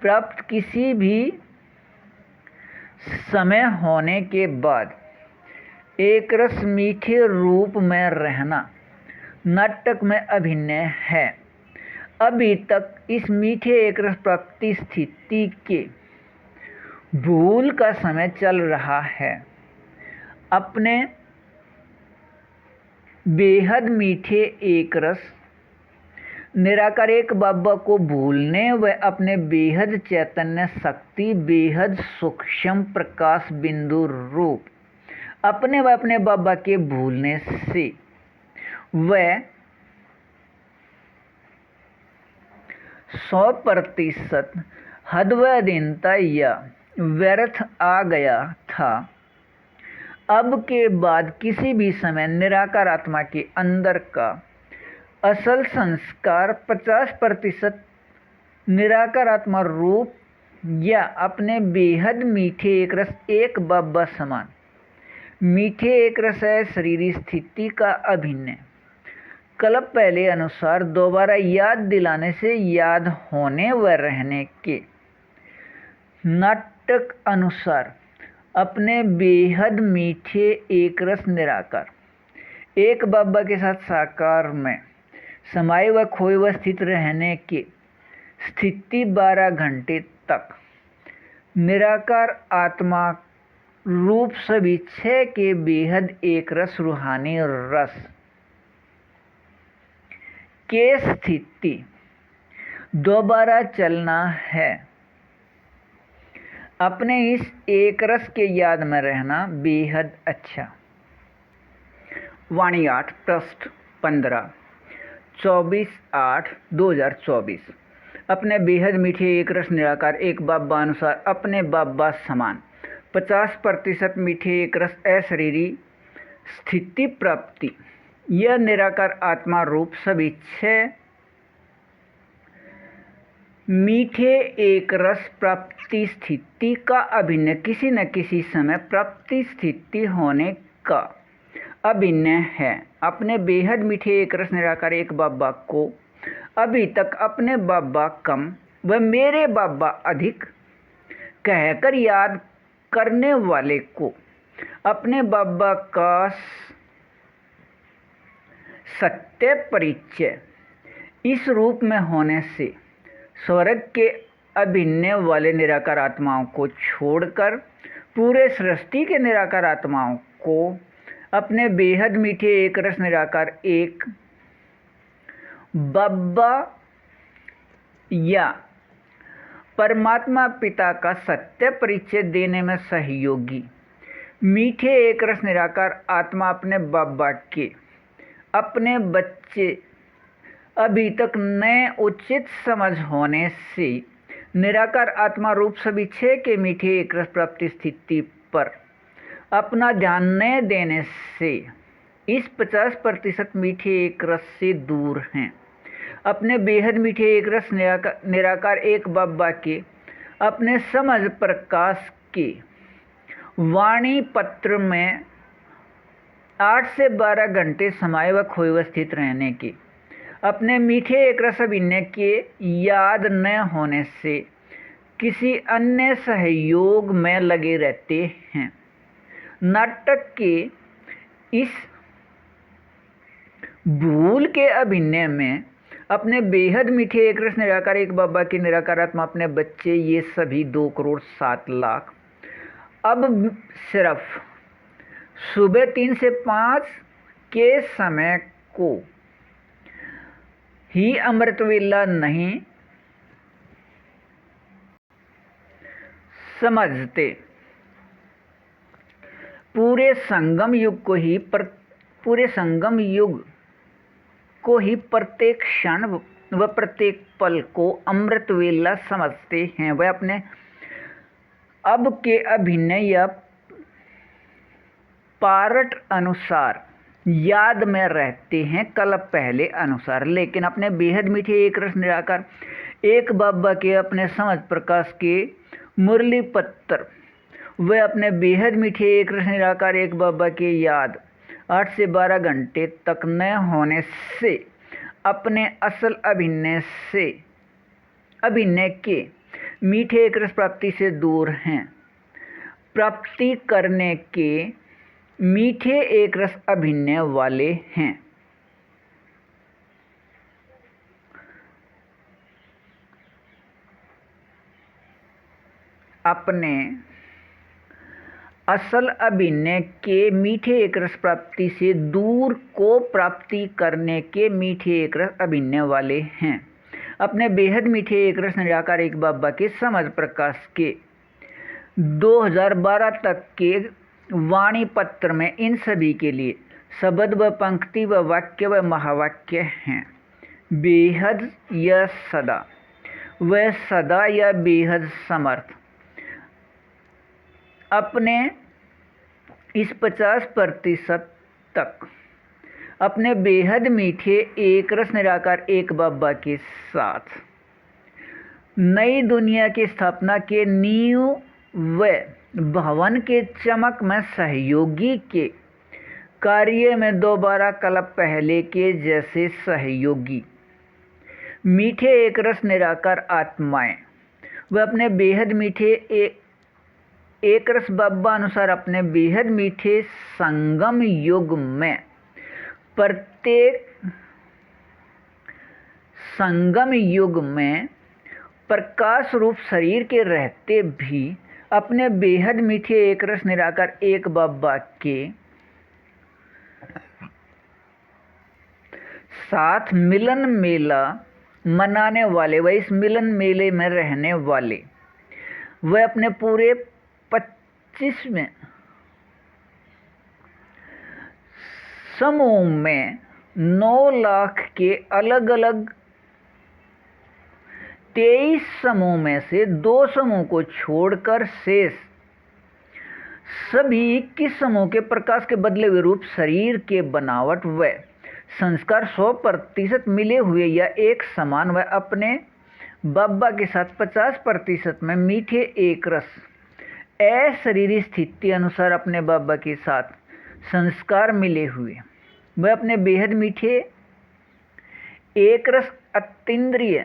प्राप्त किसी भी समय होने के बाद एक रस मीठे रूप में रहना नाटक में अभिनय है। अभी तक इस मीठे एक रस प्राप्ति स्थिति के भूल का समय चल रहा है। अपने बेहद मीठे एक रस निराकार एक बाबा को भूलने व अपने बेहद चैतन्य शक्ति बेहद सूक्ष्म प्रकाश बिंदु रूप अपने व अपने बाबा के भूलने से वह 100% हद व अधीनता या व्यर्थ आ गया था। अब के बाद किसी भी समय निराकार आत्मा के अंदर का असल संस्कार 50% निराकार आत्मा रूप या अपने बेहद मीठे एक रस एक बाबा समान मीठे एक रस है शरीरी स्थिति का अभिनय कल्प पहले अनुसार दोबारा याद दिलाने से याद होने व रहने के नाटक अनुसार अपने बेहद मीठे एक रस निराकार एक बाबा के साथ साकार में समाये व खोए व स्थित रहने की स्थिति 12 घंटे तक निराकार आत्मा रूप सभी 6 के बेहद एक रस रूहानी रस के स्थिति दोबारा चलना है। अपने इस एक रस के याद में रहना बेहद अच्छा। वाणी 8 पृष्ठ 15 24/8/2024 अपने बेहद मीठे एक रस निराकार एक बाबा अनुसार अपने बाबा समान 50% मीठे एक रस अशरीरी स्थिति प्राप्ति यह निराकार आत्मा रूप सभी 6 मीठे एक रस प्राप्ति स्थिति का अभिनय किसी न किसी समय प्राप्ति स्थिति होने का अभिनय है। अपने बेहद मीठे एक रस निराकार एक बाबा को अभी तक अपने बाबा कम व मेरे बाबा अधिक कहकर याद करने वाले को अपने बाबा का सत्य परिचय इस रूप में होने से स्वर्ग के अभिनय वाले निराकार आत्माओं को छोड़कर पूरे सृष्टि के निराकार आत्माओं को अपने बेहद मीठे एक रस निराकार एक बाबा या परमात्मा पिता का सत्य परिचय देने में सहयोगी मीठे एक रस निराकार आत्मा अपने बाबा के अपने बच्चे अभी तक नए उचित समझ होने से निराकार आत्मा रूप सभी 6 के मीठे एक रस प्राप्ति स्थिति पर अपना ध्यान न देने से इस 50% मीठे एक रस से दूर हैं। अपने बेहद मीठे एक रस निराकार एक बाबा के अपने समझ प्रकाश के वाणी पत्र में 8 से 12 घंटे समाये व खोए व स्थित रहने के अपने मीठे एक रस अभिनय के याद न होने से किसी अन्य सहयोग में लगे रहते हैं। नाटक के इस भूल के अभिनय में अपने बेहद मीठे एक रस निराकार एक बाबा के निराकार आत्मा अपने बच्चे ये सभी 2,07,00,000 अब सिर्फ सुबह 3 से 5 के समय को ही अमृत वेला नहीं समझते, पूरे संगम युग को ही प्रत्येक क्षण वह प्रत्येक पल को अमृत वेला समझते हैं। वह अपने अब के अभिन्न या पारट अनुसार याद में रहते हैं, कल पहले अनुसार, लेकिन अपने बेहद मीठे एक रस निराकार एक बाबा के अपने समझ प्रकाश के मुरली पत्र, वे अपने बेहद मीठे एक रस निराकार एक बाबा के याद 8 से 12 घंटे तक न होने से अपने असल अभिनय के मीठे एक रस प्राप्ति से दूर हैं। प्राप्ति करने के मीठे एक रस अभिनय वाले हैं। अपने असल अभिनय के मीठे एक रस प्राप्ति से दूर को प्राप्ति करने के मीठे एक रस अभिनय वाले हैं। अपने बेहद मीठे एक रस निराकार एक बाबा के समझ प्रकाश के 2012 तक के वाणी पत्र में इन सभी के लिए शब्द व पंक्ति व वाक्य व महावाक्य हैं। बेहद या सदा, वह सदा या बेहद समर्थ। अपने इस 50% तक अपने बेहद मीठे एक रस निराकार एक बाबा के साथ नई दुनिया की स्थापना के नींव व भवन के चमक में सहयोगी के कार्य में दोबारा कल पहले के जैसे सहयोगी मीठे एक रस निराकार आत्माएं व अपने बेहद मीठे एक रस बाबा अनुसार अपने बेहद मीठे संगम युग में प्रत्येक संगम युग में प्रकाश रूप शरीर के रहते भी अपने बेहद मीठे एक रस निराकार एक बाबा के साथ मिलन मेला मनाने वाले व इस मिलन मेले में रहने वाले वह अपने पूरे 25वें समूह में 9 लाख के अलग अलग 23 समूह में से 2 समूह को छोड़कर शेष सभी 21 समूह के प्रकाश के बदले हुए रूप शरीर के बनावट व संस्कार 100% मिले हुए या एक समान व अपने बाबा के साथ 50% में मीठे एक रस अशरीरी स्थिति अनुसार अपने बाबा के साथ संस्कार मिले हुए वह अपने बेहद मीठे एक रस अतीन्द्रिय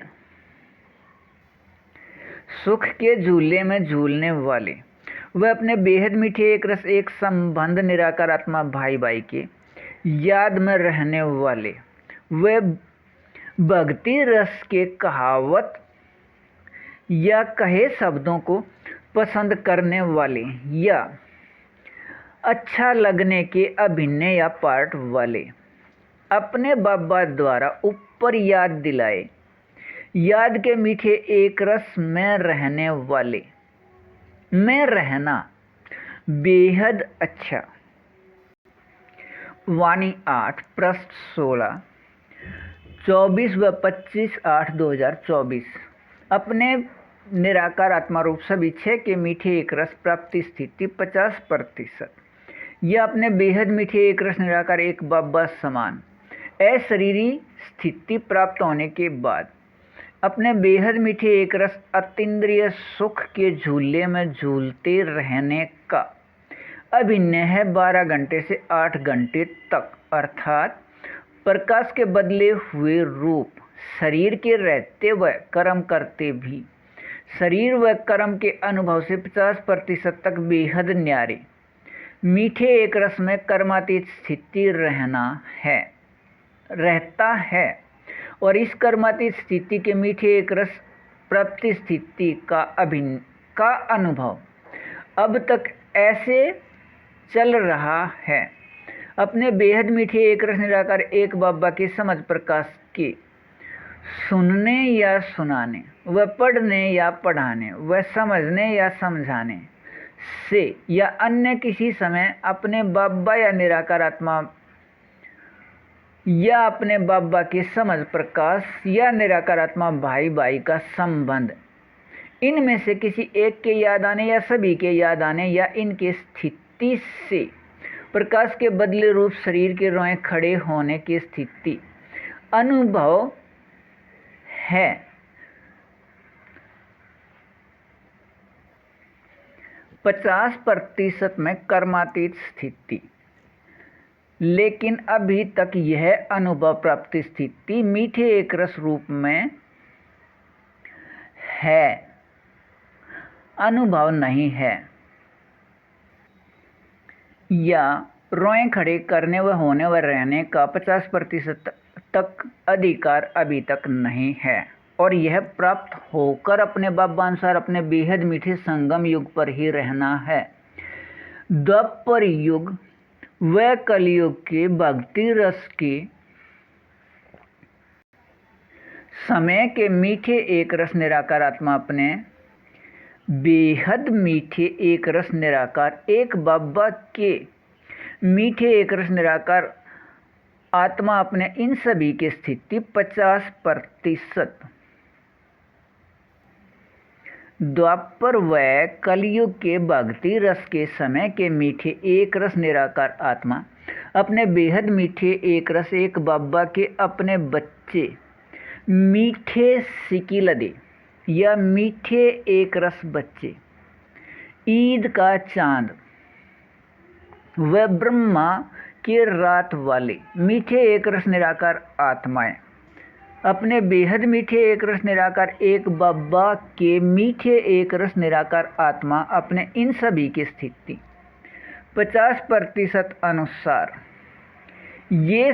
सुख के झूले में झूलने वाले वह अपने बेहद मीठे एक रस एक संबंध निराकार आत्मा भाई भाई के याद में रहने वाले वह भक्ति रस के कहावत या कहे शब्दों को पसंद करने वाले या अच्छा लगने के अभिनय या पार्ट वाले अपने बाबा द्वारा ऊपर याद दिलाए याद के मीठे एक रस में रहने वाले में रहना बेहद अच्छा। वाणी 8 पृष्ठ 16 24 व 25/8/2024 अपने निराकार आत्मा रूप सभी 6 के मीठे एक रस प्राप्ति स्थिति 50%। यह अपने बेहद मीठे एक रस निराकार एक बाबा समान अशरीरी स्थिति प्राप्त होने के बाद अपने बेहद मीठे एक रस अतीन्द्रिय सुख के झूले में झूलते रहने का अभिनय है 12 घंटे से 8 घंटे तक, अर्थात प्रकाश के बदले हुए रूप शरीर के रहते व कर्म करते भी शरीर व कर्म के अनुभव से 50% तक बेहद न्यारे मीठे एक रस में कर्मातीत स्थिति रहता है और इस कर्मातीत स्थिति के मीठे एक रस प्राप्ति स्थिति का अनुभव अब तक ऐसे चल रहा है। अपने बेहद मीठे एक रस निराकार एक बाबा के समझ प्रकाश के सुनने या सुनाने व पढ़ने या पढ़ाने व समझने या समझाने से या अन्य किसी समय अपने बाबा या निराकार आत्मा या अपने बाबा के समझ प्रकाश या निराकार आत्मा भाई भाई का संबंध, इनमें से किसी एक के याद आने या सभी के याद आने या इनकी स्थिति से प्रकाश के बदले रूप शरीर के रोए खड़े होने की स्थिति अनुभव है। 50% में कर्मातीत स्थिति। लेकिन अभी तक यह अनुभव प्राप्ति स्थिति मीठे एक रस रूप में है, अनुभव नहीं है। या रोए खड़े करने व होने व रहने का 50% तक अधिकार अभी तक नहीं है, और यह प्राप्त होकर अपने बाबा अनुसार अपने बेहद मीठे संगम युग पर ही रहना है। द्वापर युग व कलयुग के भक्ति रस के समय के मीठे एक रस निराकार आत्मा अपने बेहद मीठे एक रस निराकार एक बाबा के मीठे एक रस निराकार आत्मा अपने इन सभी की स्थिति 50%। द्वापर व कलयुग के भक्ति रस के समय के मीठे एक रस निराकार आत्मा अपने बेहद मीठे एक रस एक बाबा के अपने बच्चे मीठे सिकिलदे या मीठे एक रस बच्चे, ईद का चांद व ब्रह्मा के रात वाले मीठे एक रस निराकार आत्माएं अपने बेहद मीठे एक रस निराकार एक बाबा के मीठे एक रस निराकार आत्मा अपने इन सभी की स्थिति 50% अनुसार ये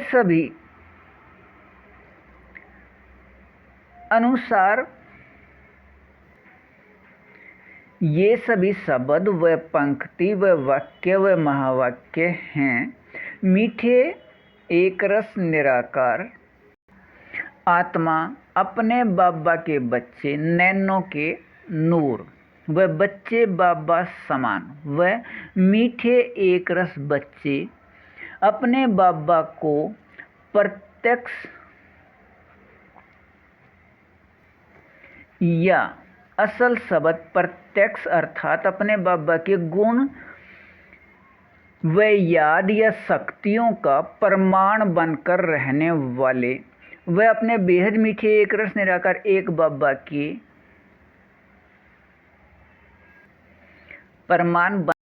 सभी शब्द व पंक्ति व वाक्य व महावाक्य हैं। मीठे एक रस निराकार आत्मा अपने बाबा के बच्चे नैनों के नूर व बच्चे बाबा समान व मीठे एक रस बच्चे अपने बाबा को प्रत्यक्ष या असल शब्द प्रत्यक्ष अर्थात अपने बाबा के गुण व याद या शक्तियों का प्रमाण बनकर रहने वाले व अपने बेहद मीठे एक रस निराकार एक बाबा के प्रमाण